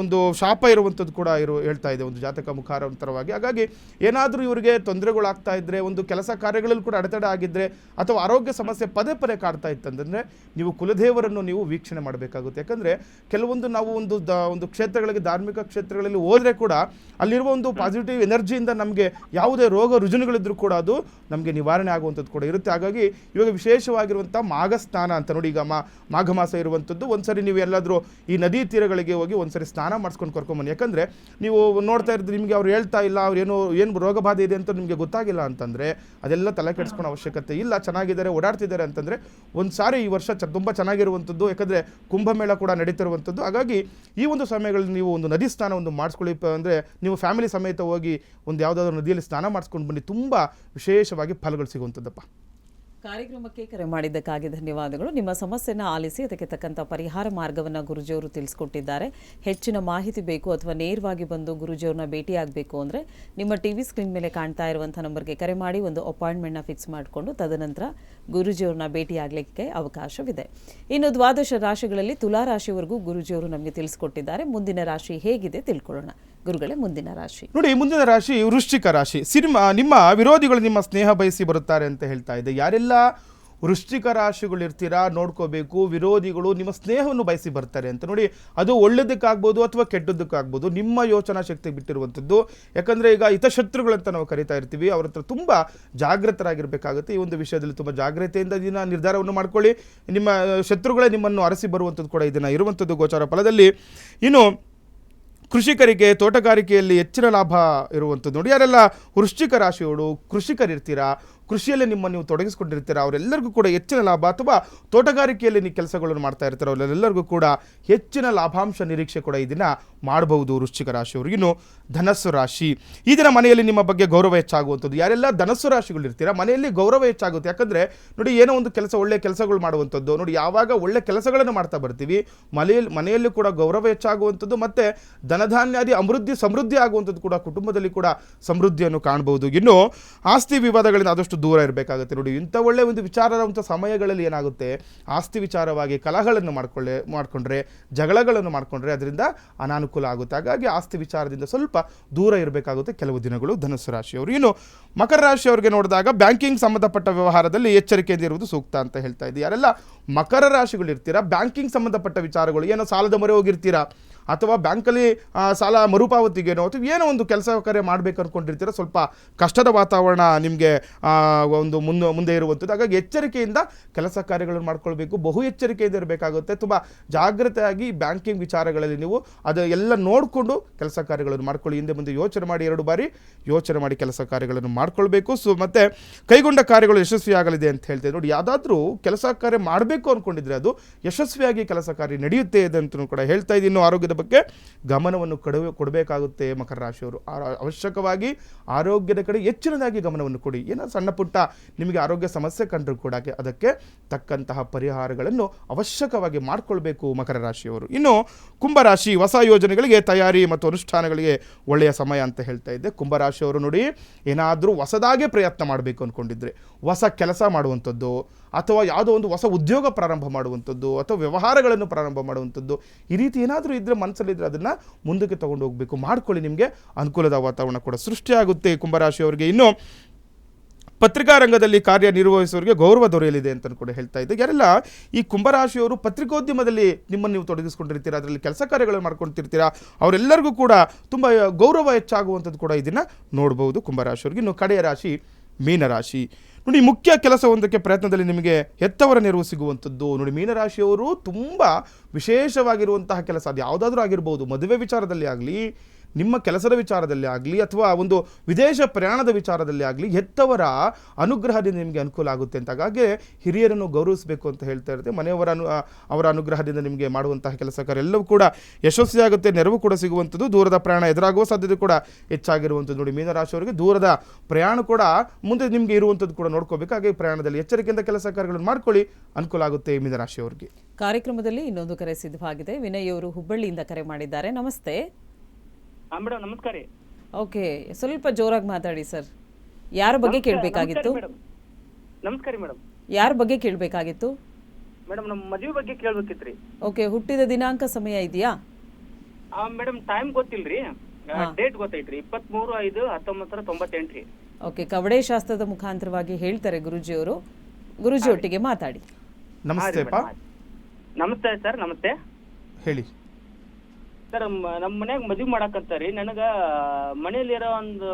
ಒಂದು ಶಾಪ ಇರುವಂಥದ್ದು ಕೂಡ ಹೇಳ್ತಾ ಇದೆ, ಒಂದು ಜಾತಕ ಮುಖಾಂತರವಾಗಿ. ಹಾಗಾಗಿ ಏನಾದರೂ ಇವರಿಗೆ ತೊಂದರೆಗಳಾಗ್ತಾ ಇದ್ರೆ, ಒಂದು ಕೆಲಸ ಕಾರ್ಯಗಳಲ್ಲಿ ಕೂಡ ಅಡೆತಡೆ ಆಗಿದ್ರೆ, ಅಥವಾ ಆರೋಗ್ಯ ಸಮಸ್ಯೆ ಪದೇ ಪದೇ ಕಾಡ್ತಾ ಇತ್ತಂದ್ರೆ ನೀವು ಕುಲದೇವರನ್ನು ನೀವು ವೀಕ್ಷಣೆ ಮಾಡಬೇಕಾಗುತ್ತೆ. ಯಾಕಂದ್ರೆ ಕೆಲವೊಂದು ನಾವು ಒಂದು ಕ್ಷೇತ್ರಗಳಿಗೆ, ಧಾರ್ಮಿಕ ಕ್ಷೇತ್ರಗಳಲ್ಲಿ ಹೋದ್ರೆ ಕೂಡ ಅಲ್ಲಿರುವ ಒಂದು ಪಾಸಿಟಿವ್ ಎನರ್ಜಿಯಿಂದ ನಮಗೆ ಯಾವುದೇ ರೋಗ ರುಜಿನಗಳಿದ್ರೂ ಕೂಡ ಅದು ನಮಗೆ ನಿವಾರಣೆ ಆಗುವಂಥದ್ದು ಕೂಡ ಇರುತ್ತೆ. ಹಾಗಾಗಿ ಇವಾಗ ವಿಶೇಷವಾಗಿರುವಂಥ ಮಾಘ ಸ್ನಾನ ಅಂತ ನೋಡಿ, ಈಗ ಮಾಘ ಮಾಸ ಇರುವಂಥದ್ದು. ಒಂದ್ಸರಿ ನೀವು ಎಲ್ಲಾದರೂ ಈ ನದಿ ತೀರಗಳಿಗೆ ಹೋಗಿ ಒಂದ್ಸರಿ ಸ್ನಾನ ಮಾಡಿಸ್ಕೊಂಡು ಕರ್ಕೊಂಬನ್ನಿ. ಯಾಕಂದರೆ ನೀವು ನೋಡ್ತಾ ಇರ್ತೀರಿ, ನಿಮಗೆ ಅವ್ರು ಹೇಳ್ತಾ ಇಲ್ಲ, ಅವ್ರು ಏನು ರೋಗ ಬಾಧೆ ಇದೆ ಅಂತ ನಿಮಗೆ ಗೊತ್ತಾಗಿಲ್ಲ ಅಂತಂದರೆ ಅದೆಲ್ಲ ತಲೆ ಕೆಡಿಸ್ಕೊಳ್ಳೋ ಅವಶ್ಯಕತೆ ಇಲ್ಲ. ಚೆನ್ನಾಗಿದ್ದಾರೆ, ಓಡಾಡ್ತಿದ್ದಾರೆ ಅಂತಂದರೆ ಒಂದು ಸಾರಿ ಈ ವರ್ಷ ತುಂಬ ಚೆನ್ನಾಗಿರುವಂಥದ್ದು. ಯಾಕಂದರೆ ಕುಂಭಮೇಳ ಕೂಡ ನಡೀತಿರುವಂಥದ್ದು. ಹಾಗಾಗಿ ಈ ಒಂದು ಸಮಯಗಳಲ್ಲಿ ನೀವು ಒಂದು ನದಿ ಸ್ನಾನವನ್ನು ಮಾಡಿಸ್ಕೊಳ್ಳಿ. ಅಂದರೆ ನೀವು ಫ್ಯಾಮಿಲಿ ಸಮೇತ ಹೋಗಿ ಒಂದು ಯಾವುದಾದ್ರೂ ನದಿಯಲ್ಲಿ ಸ್ನಾನ ಮಾಡಿಸ್ಕೊಂಡು ಬನ್ನಿ, ತುಂಬ ವಿಶೇಷವಾಗಿ ಫಲಗಳು ಸಿಗುವಂಥದ್ದಪ್ಪ. ಕಾರ್ಯಕ್ರಮಕ್ಕೆ ಕರೆ ಮಾಡಿದ್ದಕ್ಕಾಗಿ ಧನ್ಯವಾದಗಳು. ನಿಮ್ಮ ಸಮಸ್ಯೆನ ಆಲಿಸಿ ಅದಕ್ಕೆ ತಕ್ಕಂಥ ಪರಿಹಾರ ಮಾರ್ಗವನ್ನು ಗುರುಜಿಯವರು ತಿಳಿಸ್ಕೊಟ್ಟಿದ್ದಾರೆ. ಹೆಚ್ಚಿನ ಮಾಹಿತಿ ಬೇಕು ಅಥವಾ ನೇರವಾಗಿ ಬಂದು ಗುರುಜಿಯವ್ರನ್ನ ಭೇಟಿಯಾಗಬೇಕು ಅಂದರೆ ನಿಮ್ಮ ಟಿವಿ ಸ್ಕ್ರೀನ್ ಮೇಲೆ ಕಾಣ್ತಾ ಇರುವಂಥ ನಂಬರ್ಗೆ ಕರೆ ಮಾಡಿ ಒಂದು ಅಪಾಯಿಂಟ್ಮೆಂಟ್ನ ಫಿಕ್ಸ್ ಮಾಡಿಕೊಂಡು ತದನಂತರ ಗುರುಜಿಯವ್ರನ್ನ ಭೇಟಿಯಾಗಲಿಕ್ಕೆ ಅವಕಾಶವಿದೆ. ಇನ್ನು ದ್ವಾದಶ ರಾಶಿಗಳಲ್ಲಿ ತುಲಾ ರಾಶಿವರೆಗೂ ಗುರುಜಿಯವರು ನಮಗೆ ತಿಳಿಸ್ಕೊಟ್ಟಿದ್ದಾರೆ. ಮುಂದಿನ ರಾಶಿ ಹೇಗಿದೆ ತಿಳ್ಕೊಳ್ಳೋಣ. ಗುರುಗಳೇ, ಮುಂದಿನ ರಾಶಿ ನೋಡಿ. ಮುಂದಿನ ರಾಶಿ ವೃಶ್ಚಿಕ ರಾಶಿ. ನಿಮ್ಮ ವಿರೋಧಿಗಳು ನಿಮ್ಮ ಸ್ನೇಹ ಬಯಸಿ ಬರುತ್ತಾರೆ ಅಂತ ಹೇಳ್ತಾ ಇದೆ. ಯಾರೆಲ್ಲ ವೃಶ್ಚಿಕ ರಾಶಿಗಳಿರ್ತೀರಾ ನೋಡ್ಕೋಬೇಕು. ವಿರೋಧಿಗಳು ನಿಮ್ಮ ಸ್ನೇಹವನ್ನು ಬಯಸಿ ಬರ್ತಾರೆ ಅಂತ ನೋಡಿ. ಅದು ಒಳ್ಳೆದಕ್ಕಾಗ್ಬೋದು ಅಥವಾ ಕೆಟ್ಟದ್ದಕ್ಕಾಗ್ಬೋದು. ನಿಮ್ಮ ಯೋಚನಾ ಶಕ್ತಿ ಬಿಟ್ಟಿರುವಂಥದ್ದು. ಯಾಕಂದರೆ ಈಗ ಹಿತಶತ್ರುಗಳಂತ ನಾವು ಕರಿತಾ ಇರ್ತೀವಿ, ಅವ್ರ ಹತ್ರ ತುಂಬ ಜಾಗೃತರಾಗಿರಬೇಕಾಗುತ್ತೆ. ಈ ಒಂದು ವಿಷಯದಲ್ಲಿ ತುಂಬ ಜಾಗ್ರತೆಯಿಂದ ಇದನ್ನ ನಿರ್ಧಾರವನ್ನು ಮಾಡ್ಕೊಳ್ಳಿ. ನಿಮ್ಮ ಶತ್ರುಗಳೇ ನಿಮ್ಮನ್ನು ಅರಸಿ ಬರುವಂಥದ್ದು ಕೂಡ ಇದನ್ನು ಇರುವಂಥದ್ದು ಗೋಚಾರ ಫಲದಲ್ಲಿ. ಇನ್ನು ಕೃಷಿಕರಿಗೆ ತೋಟಗಾರಿಕೆಯಲ್ಲಿ ಹೆಚ್ಚಿನ ಲಾಭ ಇರುವಂಥದ್ದು ನೋಡಿ. ಯಾರೆಲ್ಲ ವೃಶ್ಚಿಕ ರಾಶಿಯವರು ಕೃಷಿಕರಿರ್ತೀರಾ, ಕೃಷಿಯಲ್ಲಿ ನಿಮ್ಮನ್ನು ನೀವು ತೊಡಗಿಸ್ಕೊಂಡಿರ್ತೀರಾ, ಅವರೆಲ್ಲರಿಗೂ ಕೂಡ ಹೆಚ್ಚಿನ ಲಾಭ, ಅಥವಾ ತೋಟಗಾರಿಕೆಯಲ್ಲಿ ನೀವು ಕೆಲಸಗಳನ್ನು ಮಾಡ್ತಾ ಇರ್ತಾರೆ ಅವರೆಲ್ಲರಿಗೂ ಕೂಡ ಹೆಚ್ಚಿನ ಲಾಭಾಂಶ ನಿರೀಕ್ಷೆ ಕೂಡ ಈ ದಿನ ಮಾಡಬಹುದು ವೃಶ್ಚಿಕ ರಾಶಿಯವರು. ಇನ್ನು ಧನಸ್ಸು ರಾಶಿ, ಈ ದಿನ ಮನೆಯಲ್ಲಿ ನಿಮ್ಮ ಬಗ್ಗೆ ಗೌರವ ಹೆಚ್ಚಾಗುವಂಥದ್ದು. ಯಾರೆಲ್ಲ ಧನಸ್ಸು ರಾಶಿಗಳಿರ್ತೀರಾ ಮನೆಯಲ್ಲಿ ಗೌರವ ಹೆಚ್ಚಾಗುತ್ತೆ. ಯಾಕಂದರೆ ನೋಡಿ, ಏನೋ ಒಂದು ಕೆಲಸ, ಒಳ್ಳೆ ಕೆಲಸಗಳು ಮಾಡುವಂಥದ್ದು ನೋಡಿ. ಯಾವಾಗ ಒಳ್ಳೆ ಕೆಲಸಗಳನ್ನು ಮಾಡ್ತಾ ಬರ್ತೀವಿ ಮನೆಯಲ್ಲಿ ಕೂಡ ಗೌರವ ಹೆಚ್ಚಾಗುವಂಥದ್ದು, ಮತ್ತು ಧನಧಾನ್ಯಾದಿ ಸಮೃದ್ಧಿ ಆಗುವಂಥದ್ದು ಕೂಡ, ಕುಟುಂಬದಲ್ಲಿ ಕೂಡ ಸಮೃದ್ಧಿಯನ್ನು ಕಾಣಬಹುದು. ಇನ್ನು ಆಸ್ತಿ ವಿವಾದಗಳಿಂದ ಆದಷ್ಟು ದೂರ ಇರಬೇಕಾಗುತ್ತೆ ನೋಡಿ. ಇಂಥ ಒಳ್ಳೆ ಒಂದು ವಿಚಾರದಂಥ ಸಮಯಗಳಲ್ಲಿ ಏನಾಗುತ್ತೆ, ಆಸ್ತಿ ವಿಚಾರವಾಗಿ ಕಲಹಗಳನ್ನು ಮಾಡಿಕೊಂಡ್ರೆ, ಜಗಳಗಳನ್ನು ಮಾಡಿಕೊಂಡ್ರೆ ಅದರಿಂದ ಅನಾನುಕೂಲ ಆಗುತ್ತೆ. ಹಾಗಾಗಿ ಆಸ್ತಿ ವಿಚಾರದಿಂದ ಸ್ವಲ್ಪ ದೂರ ಇರಬೇಕಾಗುತ್ತೆ ಕೆಲವು ದಿನಗಳು ಧನುಸ್ಸು ರಾಶಿಯವರು. ಇನ್ನು ಮಕರ ರಾಶಿಯವರಿಗೆ ನೋಡಿದಾಗ ಬ್ಯಾಂಕಿಂಗ್ ಸಂಬಂಧಪಟ್ಟ ವ್ಯವಹಾರದಲ್ಲಿ ಎಚ್ಚರಿಕೆಯಿಂದ ಇರುವುದು ಸೂಕ್ತ ಅಂತ ಹೇಳ್ತಾ ಇದ್ದೀವಿ. ಯಾರೆಲ್ಲ ಮಕರ ರಾಶಿಗಳಿರ್ತೀರಾ, ಬ್ಯಾಂಕಿಂಗ್ ಸಂಬಂಧಪಟ್ಟ ವಿಚಾರಗಳು, ಏನೋ ಸಾಲದ ಮೊರೆ ಹೋಗಿರ್ತೀರಾ, ಅಥವಾ ಬ್ಯಾಂಕಲ್ಲಿ ಸಾಲ ಮರುಪಾವತಿಗೇನೋ ಅಥವಾ ಏನೋ ಒಂದು ಕೆಲಸ ಕಾರ್ಯ ಮಾಡಬೇಕು ಅಂದ್ಕೊಂಡಿರ್ತೀರ, ಸ್ವಲ್ಪ ಕಷ್ಟದ ವಾತಾವರಣ ನಿಮಗೆ ಒಂದು ಮುಂದೆ ಇರುವಂಥದ್ದು. ಹಾಗಾಗಿ ಎಚ್ಚರಿಕೆಯಿಂದ ಕೆಲಸ ಕಾರ್ಯಗಳನ್ನು ಮಾಡ್ಕೊಳ್ಬೇಕು, ಬಹು ಎಚ್ಚರಿಕೆಯಿಂದ ಇರಬೇಕಾಗುತ್ತೆ. ತುಂಬ ಜಾಗ್ರತೆಯಾಗಿ ಬ್ಯಾಂಕಿಂಗ್ ವಿಚಾರಗಳಲ್ಲಿ ನೀವು ಅದು ಎಲ್ಲ ನೋಡಿಕೊಂಡು ಕೆಲಸ ಕಾರ್ಯಗಳನ್ನು ಮಾಡ್ಕೊಳ್ಳಿ. ಹಿಂದೆ ಮುಂದೆ ಯೋಚನೆ ಮಾಡಿ, 2 ಬಾರಿ ಯೋಚನೆ ಮಾಡಿ ಕೆಲಸ ಕಾರ್ಯಗಳನ್ನು ಮಾಡ್ಕೊಳ್ಬೇಕು. ಮತ್ತು ಕೈಗೊಂಡ ಕಾರ್ಯಗಳು ಯಶಸ್ವಿಯಾಗಲಿದೆ ಅಂತ ಹೇಳ್ತೇವೆ ನೋಡಿ. ಯಾವುದಾದ್ರೂ ಕೆಲಸ ಕಾರ್ಯ ಮಾಡಬೇಕು ಅಂದ್ಕೊಂಡಿದ್ರೆ ಅದು ಯಶಸ್ವಿಯಾಗಿ ಕೆಲಸ ಕಾರ್ಯ ನಡೆಯುತ್ತೆ ಅಂತ ಕೂಡ ಹೇಳ್ತಾ ಇದ್ದೀನಿ. ಇನ್ನು ಆರೋಗ್ಯದ ಬಗ್ಗೆ ಗಮನವನ್ನು ಕೊಡಬೇಕಾಗುತ್ತೆ ಮಕರ ರಾಶಿಯವರು. ಅವಶ್ಯಕವಾಗಿ ಆರೋಗ್ಯದ ಕಡೆ ಹೆಚ್ಚಿನದಾಗಿ ಗಮನವನ್ನು ಕೊಡಿ. ಏನೋ ಸಣ್ಣ ಪುಟ್ಟ ನಿಮಗೆ ಆರೋಗ್ಯ ಸಮಸ್ಯೆ ಕಂಡರೂ ಕೂಡ ಅದಕ್ಕೆ ತಕ್ಕಂತಹ ಪರಿಹಾರಗಳನ್ನು ಅವಶ್ಯಕವಾಗಿ ಮಾಡಿಕೊಳ್ಬೇಕು ಮಕರ ರಾಶಿಯವರು. ಇನ್ನು ಕುಂಭರಾಶಿ, ಹೊಸ ಯೋಜನೆಗಳಿಗೆ ತಯಾರಿ ಮತ್ತು ಅನುಷ್ಠಾನಗಳಿಗೆ ಒಳ್ಳೆಯ ಸಮಯ ಅಂತ ಹೇಳ್ತಾ ಇದ್ದೆ. ಕುಂಭರಾಶಿಯವರು ನೋಡಿ, ಏನಾದರೂ ಹೊಸದಾಗೆ ಪ್ರಯತ್ನ ಮಾಡಬೇಕು ಅಂದ್ಕೊಂಡಿದ್ರೆ, ಹೊಸ ಕೆಲಸ ಮಾಡುವಂಥದ್ದು, ಅಥವಾ ಯಾವುದೋ ಒಂದು ಹೊಸ ಉದ್ಯೋಗ ಪ್ರಾರಂಭ ಮಾಡುವಂಥದ್ದು, ಅಥವಾ ವ್ಯವಹಾರಗಳನ್ನು ಪ್ರಾರಂಭ ಮಾಡುವಂಥದ್ದು, ಈ ರೀತಿ ಏನಾದರೂ ಇದ್ದರೆ ಮನಸ್ಸಲ್ಲಿದ್ದರೆ ಅದನ್ನು ಮುಂದಕ್ಕೆ ತಗೊಂಡು ಹೋಗಬೇಕು. ಮಾಡ್ಕೊಳ್ಳಿ, ನಿಮಗೆ ಅನುಕೂಲದ ವಾತಾವರಣ ಕೂಡ ಸೃಷ್ಟಿಯಾಗುತ್ತೆ ಕುಂಭರಾಶಿಯವರಿಗೆ. ಇನ್ನು ಪತ್ರಿಕಾ ರಂಗದಲ್ಲಿ ಕಾರ್ಯನಿರ್ವಹಿಸುವವರಿಗೆ ಗೌರವ ದೊರೆಯಲಿದೆ ಅಂತ ಕೂಡ ಹೇಳ್ತಾ ಇದ್ದೆ. ಯಾರೆಲ್ಲ ಈ ಕುಂಭರಾಶಿಯವರು ಪತ್ರಿಕೋದ್ಯಮದಲ್ಲಿ ನಿಮ್ಮನ್ನು ನೀವು ತೊಡಗಿಸ್ಕೊಂಡಿರ್ತೀರಾ, ಅದರಲ್ಲಿ ಕೆಲಸ ಕಾರ್ಯಗಳನ್ನು ಮಾಡ್ಕೊಳ್ತಿರ್ತೀರಾ, ಅವರೆಲ್ಲರಿಗೂ ಕೂಡ ತುಂಬ ಗೌರವ ಹೆಚ್ಚಾಗುವಂಥದ್ದು ಕೂಡ ಇದನ್ನು ನೋಡ್ಬೋದು ಕುಂಭರಾಶಿಯವರಿಗೆ. ಇನ್ನು ಕಡೆಯ ರಾಶಿ ಮೀನರಾಶಿ. ನೋಡಿ, ಮುಖ್ಯ ಕೆಲಸವೊಂದಕ್ಕೆ ಪ್ರಯತ್ನದಲ್ಲಿ ನಿಮಗೆ ಹೆತ್ತವರ ನೆರವು ಸಿಗುವಂಥದ್ದು. ನೋಡಿ, ಮೀನರಾಶಿಯವರು ತುಂಬ ವಿಶೇಷವಾಗಿರುವಂತಹ ಕೆಲಸ, ಅದು ಯಾವುದಾದ್ರೂ ಆಗಿರ್ಬೋದು, ಮದುವೆ ವಿಚಾರದಲ್ಲಿ ಆಗಲಿ, ನಿಮ್ಮ ಕೆಲಸದ ವಿಚಾರದಲ್ಲಿ ಆಗಲಿ, ಅಥವಾ ಒಂದು ವಿದೇಶ ಪ್ರಯಾಣದ ವಿಚಾರದಲ್ಲಿ ಆಗಲಿ, ಹೆತ್ತವರ ಅನುಗ್ರಹದಿಂದ ನಿಮಗೆ ಅನುಕೂಲ ಆಗುತ್ತೆ ಅಂತ. ಹಾಗಾಗಿ ಹಿರಿಯರನ್ನು ಗೌರವಿಸಬೇಕು ಅಂತ ಹೇಳ್ತಾ ಇರುತ್ತೆ. ಮನೆಯವರ ಅವರ ಅನುಗ್ರಹದಿಂದ ನಿಮಗೆ ಮಾಡುವಂತಹ ಕೆಲಸ ಕಾರ್ಯ ಎಲ್ಲವೂ ಕೂಡ ಯಶಸ್ವಿಯಾಗುತ್ತೆ, ನೆರವು ಕೂಡ ಸಿಗುವಂಥದ್ದು. ದೂರದ ಪ್ರಯಾಣ ಎದುರಾಗುವ ಸಾಧ್ಯತೆ ಕೂಡ ಹೆಚ್ಚಾಗಿರುವಂಥದ್ದು. ನೋಡಿ, ಮೀನರಾಶಿಯವರಿಗೆ ದೂರದ ಪ್ರಯಾಣ ಕೂಡ ಮುಂದೆ ನಿಮಗೆ ಇರುವಂಥದ್ದು ಕೂಡ ನೋಡ್ಕೋಬೇಕು. ಹಾಗೆ ಪ್ರಯಾಣದಲ್ಲಿ ಎಚ್ಚರಿಕೆಯಿಂದ ಕೆಲಸ ಕಾರ್ಯಗಳನ್ನು ಮಾಡ್ಕೊಳ್ಳಿ, ಅನುಕೂಲ ಆಗುತ್ತೆ ಮೀನರಾಶಿಯವರಿಗೆ. ಕಾರ್ಯಕ್ರಮದಲ್ಲಿ ಇನ್ನೊಂದು ಕರೆ ಸಿದ್ಧವಾಗಿದೆ. ವಿನಯ್ ಅವರು ಹುಬ್ಬಳ್ಳಿಯಿಂದ ಕರೆ ಮಾಡಿದ್ದಾರೆ. ನಮಸ್ತೆ. ಮೇಡಮ್ ನಮಸ್ಕಾರ ರೀ. ಓಕೆ, ಸ್ವಲ್ಪ ಜೋರಾಗಿ ಮಾತಾಡಿ ಸರ್. ಯಾರ ಬಗ್ಗೆ ಕೇಳಬೇಕಾಗಿತ್ತು? ನಮಸ್ಕಾರ ಮೇಡಮ್. ಯಾರ ಬಗ್ಗೆ ಕೇಳಬೇಕಾಗಿತ್ತು? ಮೇಡಮ್ ನಮ್ಮ ಮದುವೆ ಬಗ್ಗೆ ಕೇಳಬೇಕಿತ್ರಿ. ಓಕೆ, ಹುಟ್ಟಿದ ದಿನಾಂಕ ಸಮಯ ಇದೆಯಾ? ಮೇಡಮ್ ಟೈಮ್ ಗೊತ್ತಿಲ್ರಿ, ಡೇಟ್ ಗೊತ್ತೈತ್ರಿ. 23/5/1998 ರೀ. ಓಕೆ, ಕವಡೆ ಶಾಸ್ತ್ರದ ಮುಖಾಂತರವಾಗಿ ಹೇಳ್ತಾರೆ ಗುರುಜಿಯವರು. ಗುರುಜಿ ಒಟ್ಟಿಗೆ ಮಾತಾಡಿ. ನಮಸ್ತೆಪ್ಪ. ನಮಸ್ತೆ ಸರ್. ನಮಸ್ತೆ ಹೇಳಿ ಸರ್. ನಮ್ಮ ಮನ್ಯಾಗ ಮದುವೆ ಮಾಡಾಕಂತಾರಿ. ನನಗ ಮನೇಲಿರೋ ಒಂದು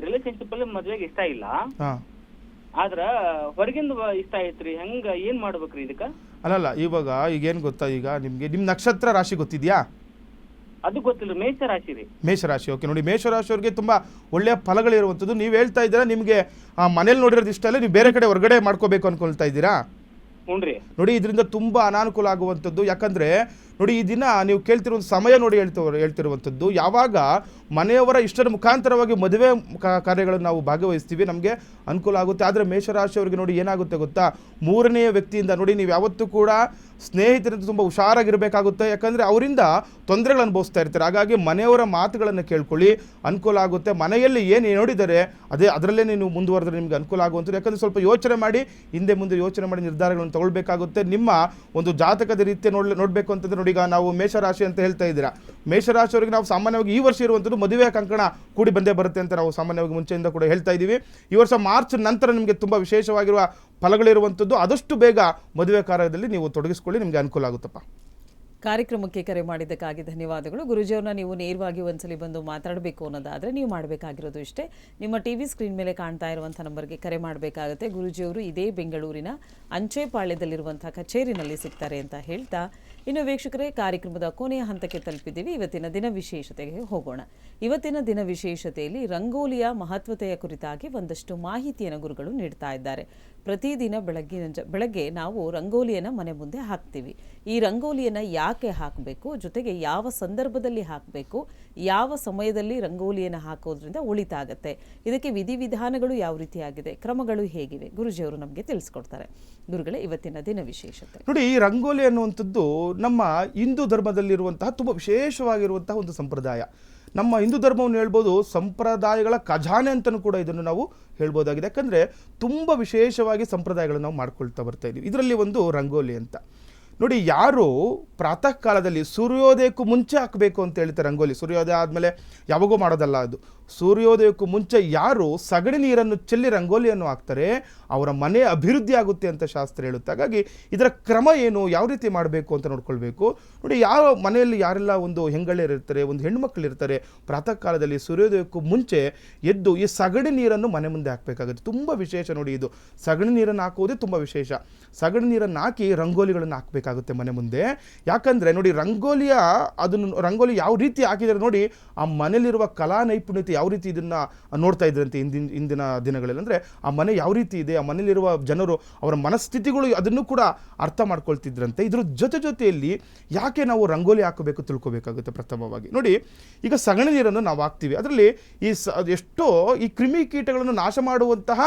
ರಿಲೇಶನ್ಶಿಪ್ ಅಲ್ಲಿ ಮದ್ವೆಗೆ ಇಷ್ಟ ಇಲ್ಲ, ಆದ್ರ ಹೊರಗಿಂದ ಇಷ್ಟ ಐತ್ರಿ. ಹೆಂಗ ಏನ್ ಮಾಡ್ಬೇಕ್ರಿ ಇದಕ್ಕ? ಅಲ್ಲಲ್ಲ, ಇವಾಗ ಈಗೇನು ಗೊತ್ತಾ, ಈಗ ನಿಮಗೆ ನಿಮ್ಮ ನಕ್ಷತ್ರ ರಾಶಿ ಗೊತ್ತಿದೆಯಾ? ಅದು ಗೊತ್ತಿಲ್ಲ. ಮೇಷ ರಾಶಿ ರೀ. ಮೇಷರಾಶಿ. ಓಕೆ, ನೋಡಿ, ಮೇಷರಾಶಿಯವರಿಗೆ ತುಂಬ ಒಳ್ಳೆಯ ಫಲಗಳಿರುವಂಥದ್ದು. ನೀವು ಹೇಳ್ತಾ ಇದ್ದೀರಾ ನಿಮಗೆ ಮನೇಲಿ ನೋಡಿರೋದು ಇಷ್ಟ ಇಲ್ಲ, ನೀವು ಬೇರೆ ಕಡೆ ಹೊರಗಡೆ ಮಾಡ್ಕೋಬೇಕು ಅನ್ಕೊಳ್ತಾ ಇದ್ದೀರಾ? ನೋಡಿ, ಇದರಿಂದ ತುಂಬ ಅನಾನುಕೂಲ ಆಗುವಂಥದ್ದು. ಯಾಕಂದರೆ ನೋಡಿ, ಈ ದಿನ ನೀವು ಕೇಳ್ತಿರೋ ಒಂದು ಸಮಯ ನೋಡಿ ಹೇಳ್ತಿರುವಂಥದ್ದು, ಯಾವಾಗ ಮನೆಯವರ ಇಷ್ಟರ ಮುಖಾಂತರವಾಗಿ ಮದುವೆ ಕಾರ್ಯಗಳನ್ನು ನಾವು ಭಾಗವಹಿಸ್ತೀವಿ, ನಮಗೆ ಅನುಕೂಲ ಆಗುತ್ತೆ. ಆದರೆ ಮೇಷರಾಶಿಯವರಿಗೆ ನೋಡಿ ಏನಾಗುತ್ತೆ ಗೊತ್ತಾ, ಮೂರನೆಯ ವ್ಯಕ್ತಿಯಿಂದ ನೋಡಿ, ನೀವು ಯಾವತ್ತೂ ಕೂಡ ಸ್ನೇಹಿತರಿಂದ ತುಂಬ ಹುಷಾರಾಗಿರಬೇಕಾಗುತ್ತೆ. ಯಾಕಂದರೆ ಅವರಿಂದ ತೊಂದರೆಗಳು ಅನುಭವಿಸ್ತಾ ಇರ್ತಾರೆ. ಹಾಗಾಗಿ ಮನೆಯವರ ಮಾತುಗಳನ್ನು ಕೇಳ್ಕೊಳ್ಳಿ, ಅನುಕೂಲ ಆಗುತ್ತೆ. ಮನೆಯಲ್ಲಿ ಏನು ನೋಡಿದರೆ ಅದರಲ್ಲೇ ನೀವು ಮುಂದುವರೆದ್ರೆ ನಿಮಗೆ ಅನುಕೂಲ ಆಗುವಂಥದ್ದು. ಯಾಕಂದರೆ ಸ್ವಲ್ಪ ಯೋಚನೆ ಮಾಡಿ, ಹಿಂದೆ ಮುಂದೆ ಯೋಚನೆ ಮಾಡಿ ನಿರ್ಧಾರಗಳನ್ನು ತಗೊಳ್ಬೇಕಾಗುತ್ತೆ. ನಿಮ್ಮ ಒಂದು ಜಾತಕದ ರೀತಿ ನೋಡಬೇಕು ಅಂತಂದರೆ ನೋಡಿ, ಈಗ ನಾವು ಮೇಷರಾಶಿ ಅಂತ ಹೇಳ್ತಾ ಇದ್ದೀರಾ. ಮೇಷರಾಶಿಯವರಿಗೆ ನಾವು ಸಾಮಾನ್ಯವಾಗಿ ಈ ವರ್ಷ ಇರುವಂಥದ್ದು ಮದುವೆ ಕಂಕಣ ಕೂಡಿ ಬಂದೇ ಬರುತ್ತೆ ಅಂತ ನಾವು ಸಾಮಾನ್ಯವಾಗಿ ಮುಂಚೆಯಿಂದ ಕೂಡ ಹೇಳ್ತಾ ಇದ್ದೀವಿ. ಈ ವರ್ಷ ಮಾರ್ಚ್ ನಂತರ ನಿಮಗೆ ತುಂಬ ವಿಶೇಷವಾಗಿರುವ ಫಲಗಳಿರುವಂಥದ್ದು. ಆದಷ್ಟು ಬೇಗ ಮದುವೆ ಕಾರ್ಯದಲ್ಲಿ ನೀವು ತೊಡಗಿಸ್ಕೊಳ್ಳಿ, ನಿಮಗೆ ಅನುಕೂಲ ಆಗುತ್ತಪ್ಪ. ಕಾರ್ಯಕ್ರಮಕ್ಕೆ ಕರೆ ಮಾಡಿದ್ದಕ್ಕಾಗಿ ಧನ್ಯವಾದಗಳು. ಗುರುಜಿಯವ್ರನ್ನ ನೀವು ನೇರವಾಗಿ ಒಂದ್ಸಲಿ ಬಂದು ಮಾತಾಡಬೇಕು ಅನ್ನೋದಾದರೆ ನೀವು ಮಾಡಬೇಕಾಗಿರೋದು ಇಷ್ಟೇ. ನಿಮ್ಮ ಟಿವಿ ಸ್ಕ್ರೀನ್ ಮೇಲೆ ಕಾಣ್ತಾ ಇರುವಂಥ ನಂಬರ್ಗೆ ಕರೆ ಮಾಡಬೇಕಾಗುತ್ತೆ. ಗುರುಜಿಯವರು ಇದೇ ಬೆಂಗಳೂರಿನ ಅಂಚೆಪಾಳ್ಯದಲ್ಲಿರುವಂಥ ಕಚೇರಿನಲ್ಲಿ ಸಿಗ್ತಾರೆ ಅಂತ ಹೇಳ್ತಾ, ಇನ್ನು ವೀಕ್ಷಕರೇ, ಕಾರ್ಯಕ್ರಮದ ಕೊನೆಯ ಹಂತಕ್ಕೆ ತಲುಪಿದ್ದೀವಿ. ಇವತ್ತಿನ ದಿನ ವಿಶೇಷತೆಗೆ ಹೋಗೋಣ. ಇವತ್ತಿನ ದಿನ ವಿಶೇಷತೆಯಲ್ಲಿ ರಂಗೋಲಿಯ ಮಹತ್ವತೆಯ ಕುರಿತಾಗಿ ಒಂದಷ್ಟು ಮಾಹಿತಿಯನ್ನು ಗುರುಗಳು ನೀಡ್ತಾ ಇದ್ದಾರೆ. ಪ್ರತಿದಿನ ಬೆಳಗ್ಗೆ ನಾವು ರಂಗೋಲಿಯನ್ನು ಮನೆ ಮುಂದೆ ಹಾಕ್ತೀವಿ. ಈ ರಂಗೋಲಿಯನ್ನು ಯಾಕೆ ಹಾಕಬೇಕು, ಜೊತೆಗೆ ಯಾವ ಸಂದರ್ಭದಲ್ಲಿ ಹಾಕಬೇಕು, ಯಾವ ಸಮಯದಲ್ಲಿ ರಂಗೋಲಿಯನ್ನು ಹಾಕೋದ್ರಿಂದ ಉಳಿತಾಗತ್ತೆ, ಇದಕ್ಕೆ ವಿಧಿವಿಧಾನಗಳು ಯಾವ ರೀತಿಯಾಗಿದೆ, ಕ್ರಮಗಳು ಹೇಗಿವೆ, ಗುರುಜಿಯವರು ನಮಗೆ ತಿಳಿಸ್ಕೊಡ್ತಾರೆ. ಗುರುಗಳೇ, ಇವತ್ತಿನ ದಿನ ವಿಶೇಷತೆ ನೋಡಿ, ಈ ರಂಗೋಲಿ ಅನ್ನುವಂಥದ್ದು ನಮ್ಮ ಹಿಂದೂ ಧರ್ಮದಲ್ಲಿರುವಂತಹ ತುಂಬ ವಿಶೇಷವಾಗಿರುವಂತಹ ಒಂದು ಸಂಪ್ರದಾಯ. ನಮ್ಮ ಹಿಂದೂ ಧರ್ಮವನ್ನು ಹೇಳ್ಬೋದು ಸಂಪ್ರದಾಯಗಳ ಖಜಾನೆ ಅಂತಲೂ ಕೂಡ ಇದನ್ನು ನಾವು ಹೇಳ್ಬೋದಾಗಿದೆ. ಯಾಕಂದರೆ ತುಂಬ ವಿಶೇಷವಾಗಿ ಸಂಪ್ರದಾಯಗಳನ್ನು ನಾವು ಮಾಡ್ಕೊಳ್ತಾ ಬರ್ತಾ ಇದ್ದೀವಿ. ಇದರಲ್ಲಿ ಒಂದು ರಂಗೋಲಿ ಅಂತ ನೋಡಿ, ಯಾರು ಪ್ರಾತಃ ಕಾಲದಲ್ಲಿ ಸೂರ್ಯೋದಯಕ್ಕೂ ಮುಂಚೆ ಹಾಕಬೇಕು ಅಂತ ಹೇಳ್ತಾರೆ ರಂಗೋಲಿ. ಸೂರ್ಯೋದಯ ಆದಮೇಲೆ ಯಾವಾಗೂ ಮಾಡೋದಲ್ಲ ಅದು. ಸೂರ್ಯೋದಯಕ್ಕೂ ಮುಂಚೆ ಯಾರು ಸಗಣಿ ನೀರನ್ನು ಚೆಲ್ಲಿ ರಂಗೋಲಿಯನ್ನು ಹಾಕ್ತಾರೆ, ಅವರ ಮನೆ ಅಭಿವೃದ್ಧಿ ಆಗುತ್ತೆ ಅಂತ ಶಾಸ್ತ್ರ ಹೇಳುತ್ತೆ. ಹಾಗಾಗಿ ಇದರ ಕ್ರಮ ಏನು, ಯಾವ ರೀತಿ ಮಾಡಬೇಕು ಅಂತ ನೋಡ್ಕೊಳ್ಬೇಕು. ನೋಡಿ, ಯಾವ ಮನೆಯಲ್ಲಿ ಯಾರೆಲ್ಲ ಒಂದು ಹೆಂಗಳೆಯರಿರ್ತಾರೆ, ಒಂದು ಹೆಣ್ಮಕ್ಳು ಇರ್ತಾರೆ, ಪ್ರಾತಃ ಕಾಲದಲ್ಲಿ ಸೂರ್ಯೋದಯಕ್ಕೂ ಮುಂಚೆ ಎದ್ದು ಈ ಸಗಣಿ ನೀರನ್ನು ಮನೆ ಮುಂದೆ ಹಾಕಬೇಕಾಗುತ್ತೆ. ತುಂಬ ವಿಶೇಷ ನೋಡಿ, ಇದು ಸಗಣಿ ನೀರನ್ನು ಹಾಕುವುದೇ ತುಂಬ ವಿಶೇಷ. ಸಗಣಿ ನೀರನ್ನು ಹಾಕಿ ರಂಗೋಲಿಗಳನ್ನು ಹಾಕಬೇಕಾಗುತ್ತೆ ಮನೆ ಮುಂದೆ. ಯಾಕಂದರೆ ನೋಡಿ, ರಂಗೋಲಿ ಯಾವ ರೀತಿ ಹಾಕಿದರೆ ನೋಡಿ, ಆ ಮನೆಯಲ್ಲಿರುವ ಕಲಾ ನೈಪುಣ್ಯತೆ ಯಾವ ರೀತಿ ಇದನ್ನು ನೋಡ್ತಾ ಇದ್ರಂತೆ ಇಂದಿನ ದಿನಗಳಲ್ಲಿ. ಅಂದರೆ ಆ ಮನೆ ಯಾವ ರೀತಿ ಇದೆ, ಆ ಮನೆಯಲ್ಲಿರುವ ಜನರು ಅವರ ಮನಸ್ಥಿತಿಗಳು ಅದನ್ನು ಕೂಡ ಅರ್ಥ ಮಾಡ್ಕೊಳ್ತಿದ್ರಂತೆ. ಇದ್ರ ಜೊತೆಯಲ್ಲಿ ಯಾಕೆ ನಾವು ರಂಗೋಲಿ ಹಾಕಬೇಕು ತಿಳ್ಕೊಬೇಕಾಗುತ್ತೆ. ಪ್ರಥಮವಾಗಿ ನೋಡಿ, ಈಗ ಸಗಣಿ ನೀರನ್ನು ನಾವು ಹಾಕ್ತೀವಿ, ಅದರಲ್ಲಿ ಎಷ್ಟೋ ಈ ಕ್ರಿಮಿಕೀಟಗಳನ್ನು ನಾಶ ಮಾಡುವಂತಹ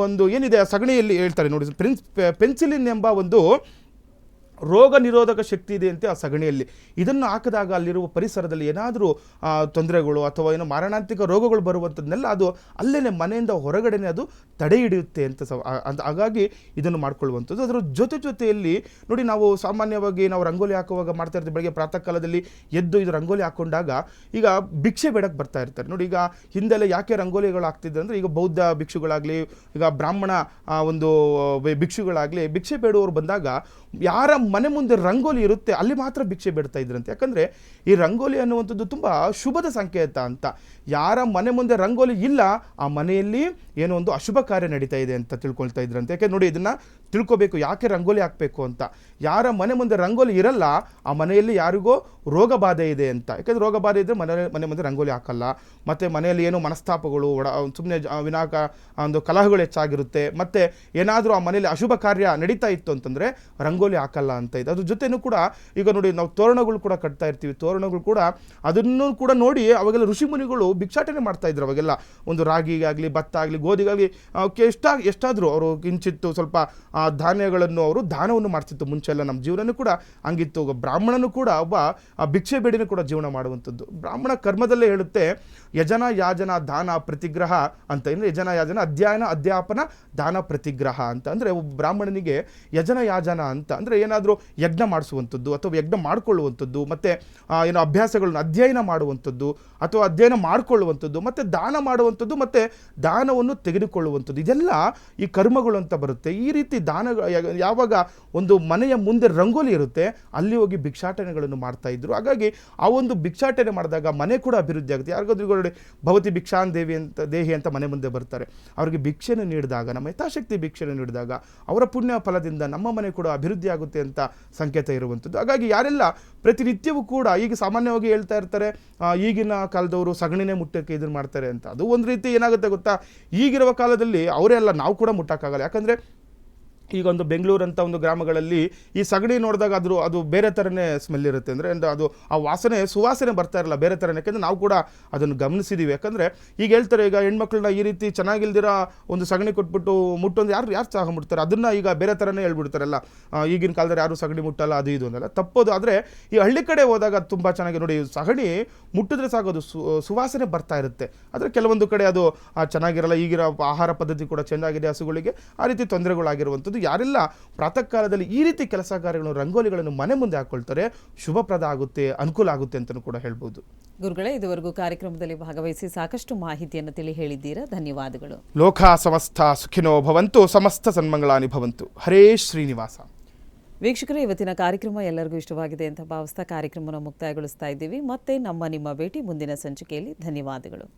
ಒಂದು ಏನಿದೆ ಸಗಣಿಯಲ್ಲಿ ಹೇಳ್ತಾರೆ ನೋಡಿ, ಪೆನ್ಸಿಲಿನ್ ಎಂಬ ಒಂದು ರೋಗ ನಿರೋಧಕ ಶಕ್ತಿ ಇದೆ ಅಂತೆ ಆ ಸಗಣಿಯಲ್ಲಿ. ಇದನ್ನು ಹಾಕಿದಾಗ ಅಲ್ಲಿರುವ ಪರಿಸರದಲ್ಲಿ ಏನಾದರೂ ತೊಂದರೆಗಳು ಅಥವಾ ಏನೋ ಮಾರಣಾಂತಿಕ ರೋಗಗಳು ಬರುವಂಥದ್ದನ್ನೆಲ್ಲ ಅದು ಅಲ್ಲೇ ಮನೆಯಿಂದ ಹೊರಗಡೆನೆ ಅದು ತಡೆ ಹಿಡಿಯುತ್ತೆ ಅಂತ ಹಾಗಾಗಿ ಇದನ್ನು ಮಾಡ್ಕೊಳ್ಳುವಂಥದ್ದು. ಅದರ ಜೊತೆಯಲ್ಲಿ ನೋಡಿ, ನಾವು ಸಾಮಾನ್ಯವಾಗಿ ನಾವು ರಂಗೋಲಿ ಹಾಕುವಾಗ ಮಾಡ್ತಾ ಇರ್ತೀವಿ. ಬೆಳಗ್ಗೆ ಪ್ರಾತಃ ಕಾಲದಲ್ಲಿ ಎದ್ದು ಇದು ರಂಗೋಲಿ ಹಾಕೊಂಡಾಗ ಈಗ ಭಿಕ್ಷೆ ಬೇಡಕ್ಕೆ ಬರ್ತಾ ಇರ್ತಾರೆ ನೋಡಿ. ಈಗ ಹಿಂದೆಲ್ಲ ಯಾಕೆ ರಂಗೋಲಿಗಳು ಆಗ್ತಿದೆ ಅಂದರೆ, ಈಗ ಬೌದ್ಧ ಭಿಕ್ಷುಗಳಾಗಲಿ, ಈಗ ಬ್ರಾಹ್ಮಣ ಒಂದು ಭಿಕ್ಷುಗಳಾಗಲಿ, ಭಿಕ್ಷೆ ಬೇಡುವವರು ಬಂದಾಗ ಯಾರ ಮನೆ ಮುಂದೆ ರಂಗೋಲಿ ಇರುತ್ತೆ ಅಲ್ಲಿ ಮಾತ್ರ ಭಿಕ್ಷೆ ಬೇಡ್ತಾ ಇದ್ರಂತೆ. ಯಾಕಂದರೆ ಈ ರಂಗೋಲಿ ಅನ್ನುವಂಥದ್ದು ತುಂಬ ಶುಭದ ಸಂಕೇತ ಅಂತ. ಯಾರ ಮನೆ ಮುಂದೆ ರಂಗೋಲಿ ಇಲ್ಲ ಆ ಮನೆಯಲ್ಲಿ ಏನೋ ಒಂದು ಅಶುಭ ಕಾರ್ಯ ನಡೀತಾ ಇದೆ ಅಂತ ತಿಳ್ಕೊಳ್ತಾ ಇದ್ರಂತೆ. ಯಾಕೆ ನೋಡಿ, ಇದನ್ನು ತಿಳ್ಕೊಬೇಕು, ಯಾಕೆ ರಂಗೋಲಿ ಹಾಕಬೇಕು ಅಂತ. ಯಾರ ಮನೆ ಮುಂದೆ ರಂಗೋಲಿ ಇರಲ್ಲ ಆ ಮನೆಯಲ್ಲಿ ಯಾರಿಗೋ ರೋಗ ಬಾಧೆ ಇದೆ ಅಂತ. ಯಾಕಂದರೆ ರೋಗ ಬಾಧೆ ಇದ್ದರೆ ಮನೆ ಮುಂದೆ ರಂಗೋಲಿ ಹಾಕಲ್ಲ. ಮತ್ತು ಮನೆಯಲ್ಲಿ ಏನೋ ಮನಸ್ತಾಪಗಳು, ಸುಮ್ಮನೆ ವಿನಾಕ ಒಂದು ಕಲಹಗಳು ಹೆಚ್ಚಾಗಿರುತ್ತೆ. ಮತ್ತು ಏನಾದರೂ ಆ ಮನೆಯಲ್ಲಿ ಅಶುಭ ಕಾರ್ಯ ನಡೀತಾ ಇತ್ತು ಅಂತಂದರೆ ರಂಗೋಲಿ ಹಾಕಲ್ಲ ಅಂತ ಇದೆ. ಅದ್ರ ಜೊತೆನೂ ಕೂಡ ಈಗ ನೋಡಿ, ನಾವು ತೋರಣಗಳು ಕೂಡ ಕಟ್ತಾ ಇರ್ತೀವಿ. ತೋರಣಗಳು ಕೂಡ ಅದನ್ನು ಕೂಡ ನೋಡಿ ಅವಾಗೆಲ್ಲ ಋಷಿಮುನಿಗಳು ಭಿಕ್ಷಾಟನೆ ಮಾಡ್ತಾ ಇದ್ರು. ಅವಾಗೆಲ್ಲ ಒಂದು ರಾಗಿಗಾಗಲಿ, ಭತ್ತ ಆಗಲಿ, ಗೋಧಿಗಾಗಲಿ ಎಷ್ಟಾದರೂ ಅವರು ಕಿಂಚಿತ್ತು ಸ್ವಲ್ಪ ಧಾನ್ಯಗಳನ್ನು ಅವರು ದಾನವನ್ನು ಮಾಡ್ತಿತ್ತು. ಮುಂಚೆಲ್ಲ ನಮ್ಮ ಜೀವನನೂ ಕೂಡ ಹಂಗಿತ್ತು. ಬ್ರಾಹ್ಮಣನು ಕೂಡ ಒಬ್ಬ ಭಿಕ್ಷೆ ಬೇಡಿನೂ ಕೂಡ ಜೀವನ ಮಾಡುವಂಥದ್ದು. ಬ್ರಾಹ್ಮಣ ಕರ್ಮದಲ್ಲೇ ಹೇಳುತ್ತೆ, ಯಜನ ಯಾಜನ ದಾನ ಪ್ರತಿಗ್ರಹ ಅಂತ. ಅಂದರೆ ಯಜನ ಯಾಜನ ಅಧ್ಯಯನ ಅಧ್ಯಾಪನ ದಾನ ಪ್ರತಿಗ್ರಹ ಅಂತ. ಅಂದರೆ ಒಬ್ಬ ಬ್ರಾಹ್ಮಣನಿಗೆ ಯಜನ ಯಾಜನ ಅಂತ ಅಂದರೆ ಏನಾದರೂ ಯಜ್ಞ ಮಾಡಿಸುವಂಥದ್ದು ಅಥವಾ ಯಜ್ಞ ಮಾಡಿಕೊಳ್ಳುವಂಥದ್ದು, ಮತ್ತು ಏನೋ ಅಭ್ಯಾಸಗಳನ್ನು ಅಧ್ಯಯನ ಮಾಡುವಂಥದ್ದು ಅಥವಾ ಅಧ್ಯಯನ ಮಾಡಿಕೊಳ್ಳುವಂಥದ್ದು, ಮತ್ತು ದಾನ ಮಾಡುವಂಥದ್ದು, ಮತ್ತು ದಾನವನ್ನು ತೆಗೆದುಕೊಳ್ಳುವಂಥದ್ದು, ಇದೆಲ್ಲ ಈ ಕರ್ಮಗಳು ಅಂತ ಬರುತ್ತೆ. ಈ ರೀತಿ ದಾನ ಯಾವಾಗ ಒಂದು ಮನೆಯ ಮುಂದೆ ರಂಗೋಲಿ ಇರುತ್ತೆ ಅಲ್ಲಿ ಹೋಗಿ ಭಿಕ್ಷಾಟನೆಗಳನ್ನು ಮಾಡ್ತಾ ಇದ್ರು. ಹಾಗಾಗಿ ಆ ಒಂದು ಭಿಕ್ಷಾಟನೆ ಮಾಡಿದಾಗ ಮನೆ ಕೂಡ ಅಭಿವೃದ್ಧಿ ಆಗುತ್ತೆ. ಯಾರಿಗಾದ್ರೂ ನೋಡಿ, ಭವತಿ ಭಿಕ್ಷಾನ್ ದೇಹಿ ಅಂತ ಮನೆ ಮುಂದೆ ಬರ್ತಾರೆ. ಅವರಿಗೆ ಭಿಕ್ಷೆಯನ್ನು ನೀಡಿದಾಗ, ನಮ್ಮ ಯಥಾಶಕ್ತಿ ಭಿಕ್ಷೆಯನ್ನು ನೀಡಿದಾಗ ಅವರ ಪುಣ್ಯ ಫಲದಿಂದ ನಮ್ಮ ಮನೆ ಕೂಡ ಅಭಿವೃದ್ಧಿ ಆಗುತ್ತೆ ಅಂತ ಸಂಕೇತ ಇರುವಂಥದ್ದು. ಹಾಗಾಗಿ ಯಾರೆಲ್ಲ ಪ್ರತಿನಿತ್ಯವೂ ಕೂಡ ಈಗ ಸಾಮಾನ್ಯವಾಗಿ ಹೇಳ್ತಾ ಇರ್ತಾರೆ, ಈಗಿನ ಕಾಲದವರು ಸಗಣಿನೇ ಮುಟ್ಟಕ್ಕೆ ಇದನ್ನು ಮಾಡ್ತಾರೆ ಅಂತ. ಅದು ಒಂದು ರೀತಿ ಏನಾಗುತ್ತೆ ಗೊತ್ತಾ, ಈಗಿರುವ ಕಾಲದಲ್ಲಿ ಅವರೇ ಅಲ್ಲ, ನಾವು ಕೂಡ ಮುಟ್ಟಕ್ಕಾಗಲ್ಲ. ಯಾಕಂದರೆ ಈಗ ಒಂದು ಬೆಂಗಳೂರು ಅಂತ ಒಂದು ಗ್ರಾಮಗಳಲ್ಲಿ ಈ ಸಗಣಿ ನೋಡಿದಾಗ ಅದು ಬೇರೆ ಥರನೇ ಸ್ಮೆಲ್ ಇರುತ್ತೆ. ಅಂದರೆ ಅದು ಆ ಸುವಾಸನೆ ಬರ್ತಾ ಇರಲ್ಲ, ಬೇರೆ ಥರನೇ. ಯಾಕೆಂದರೆ ನಾವು ಕೂಡ ಅದನ್ನು ಗಮನಿಸಿದ್ದೀವಿ. ಯಾಕಂದರೆ ಈಗ ಹೇಳ್ತಾರೆ, ಈಗ ಹೆಣ್ಮಕ್ಳನ್ನ ಈ ರೀತಿ ಚೆನ್ನಾಗಿಲ್ದಿರ ಒಂದು ಸಗಣಿ ಕೊಟ್ಬಿಟ್ಟು ಮುಟ್ಟೊಂದು ಯಾರು ಸಹ ಮುಟ್ತಾರೆ, ಅದನ್ನು ಈಗ ಬೇರೆ ಥರನೇ ಹೇಳ್ಬಿಡ್ತಾರಲ್ಲ. ಈಗಿನ ಕಾಲದಲ್ಲಿ ಯಾರು ಸಗಣಿ ಮುಟ್ಟಲ್ಲ, ಅದು ಇದು ಅನ್ನಲ್ಲ, ತಪ್ಪೋದು. ಆದರೆ ಈ ಹಳ್ಳಿ ಕಡೆ ಹೋದಾಗ ಅದು ತುಂಬ ಚೆನ್ನಾಗಿ ನೋಡಿ, ಸಗಣಿ ಮುಟ್ಟಿದ್ರೆ ಸಾಕೋದು ಸುವಾಸನೆ ಬರ್ತಾ ಇರುತ್ತೆ. ಆದರೆ ಕೆಲವೊಂದು ಕಡೆ ಅದು ಚೆನ್ನಾಗಿರಲ್ಲ. ಈಗಿರೋ ಆಹಾರ ಪದ್ಧತಿ ಕೂಡ ಚೆನ್ನಾಗಿದೆ ಹಸುಗಳಿಗೆ, ಆ ರೀತಿ ತೊಂದರೆಗಳಾಗಿರುವಂಥದ್ದು. ಯಾರೆಲ್ಲ ಪ್ರಾತಃ ಕಾಲದಲ್ಲಿ ಈ ರೀತಿ ಕೆಲಸ ಕಾರ್ಯಗಳನ್ನು, ರಂಗೋಲಿಗಳನ್ನು ಮನೆ ಮುಂದೆ ಹಾಕೊಳ್ತಾರೆ, ಶುಭಪ್ರದ ಆಗುತ್ತೆ, ಅನುಕೂಲ ಆಗುತ್ತೆ ಅಂತಲೂ ಕೂಡ ಹೇಳ್ಬೋದು. ಗುರುಗಳೇ, ಇದುವರೆಗೂ ಕಾರ್ಯಕ್ರಮದಲ್ಲಿ ಭಾಗವಹಿಸಿ ಸಾಕಷ್ಟು ಮಾಹಿತಿಯನ್ನು ತಿಳಿ ಹೇಳಿದ್ದೀರಾ, ಧನ್ಯವಾದಗಳು. ಲೋಕ ಸಮಸ್ತ ಸುಖಿನೋ ಭವಂತು, ಸಮಸ್ತ ಸನ್ಮಂಗಳಾನಿ ಭವಂತು. ಹರೇ ಶ್ರೀನಿವಾಸ. ವೀಕ್ಷಕರೇ, ಇವತ್ತಿನ ಕಾರ್ಯಕ್ರಮ ಎಲ್ಲರಿಗೂ ಇಷ್ಟವಾಗಿದೆ ಅಂತ ಭಾವಿಸ್ತಾ ಕಾರ್ಯಕ್ರಮವನ್ನು ಮುಕ್ತಾಯಗೊಳಿಸ್ತಾ ಇದ್ದೀವಿ. ಮತ್ತೆ ನಿಮ್ಮ ಭೇಟಿ ಮುಂದಿನ ಸಂಚಿಕೆಯಲ್ಲಿ. ಧನ್ಯವಾದಗಳು.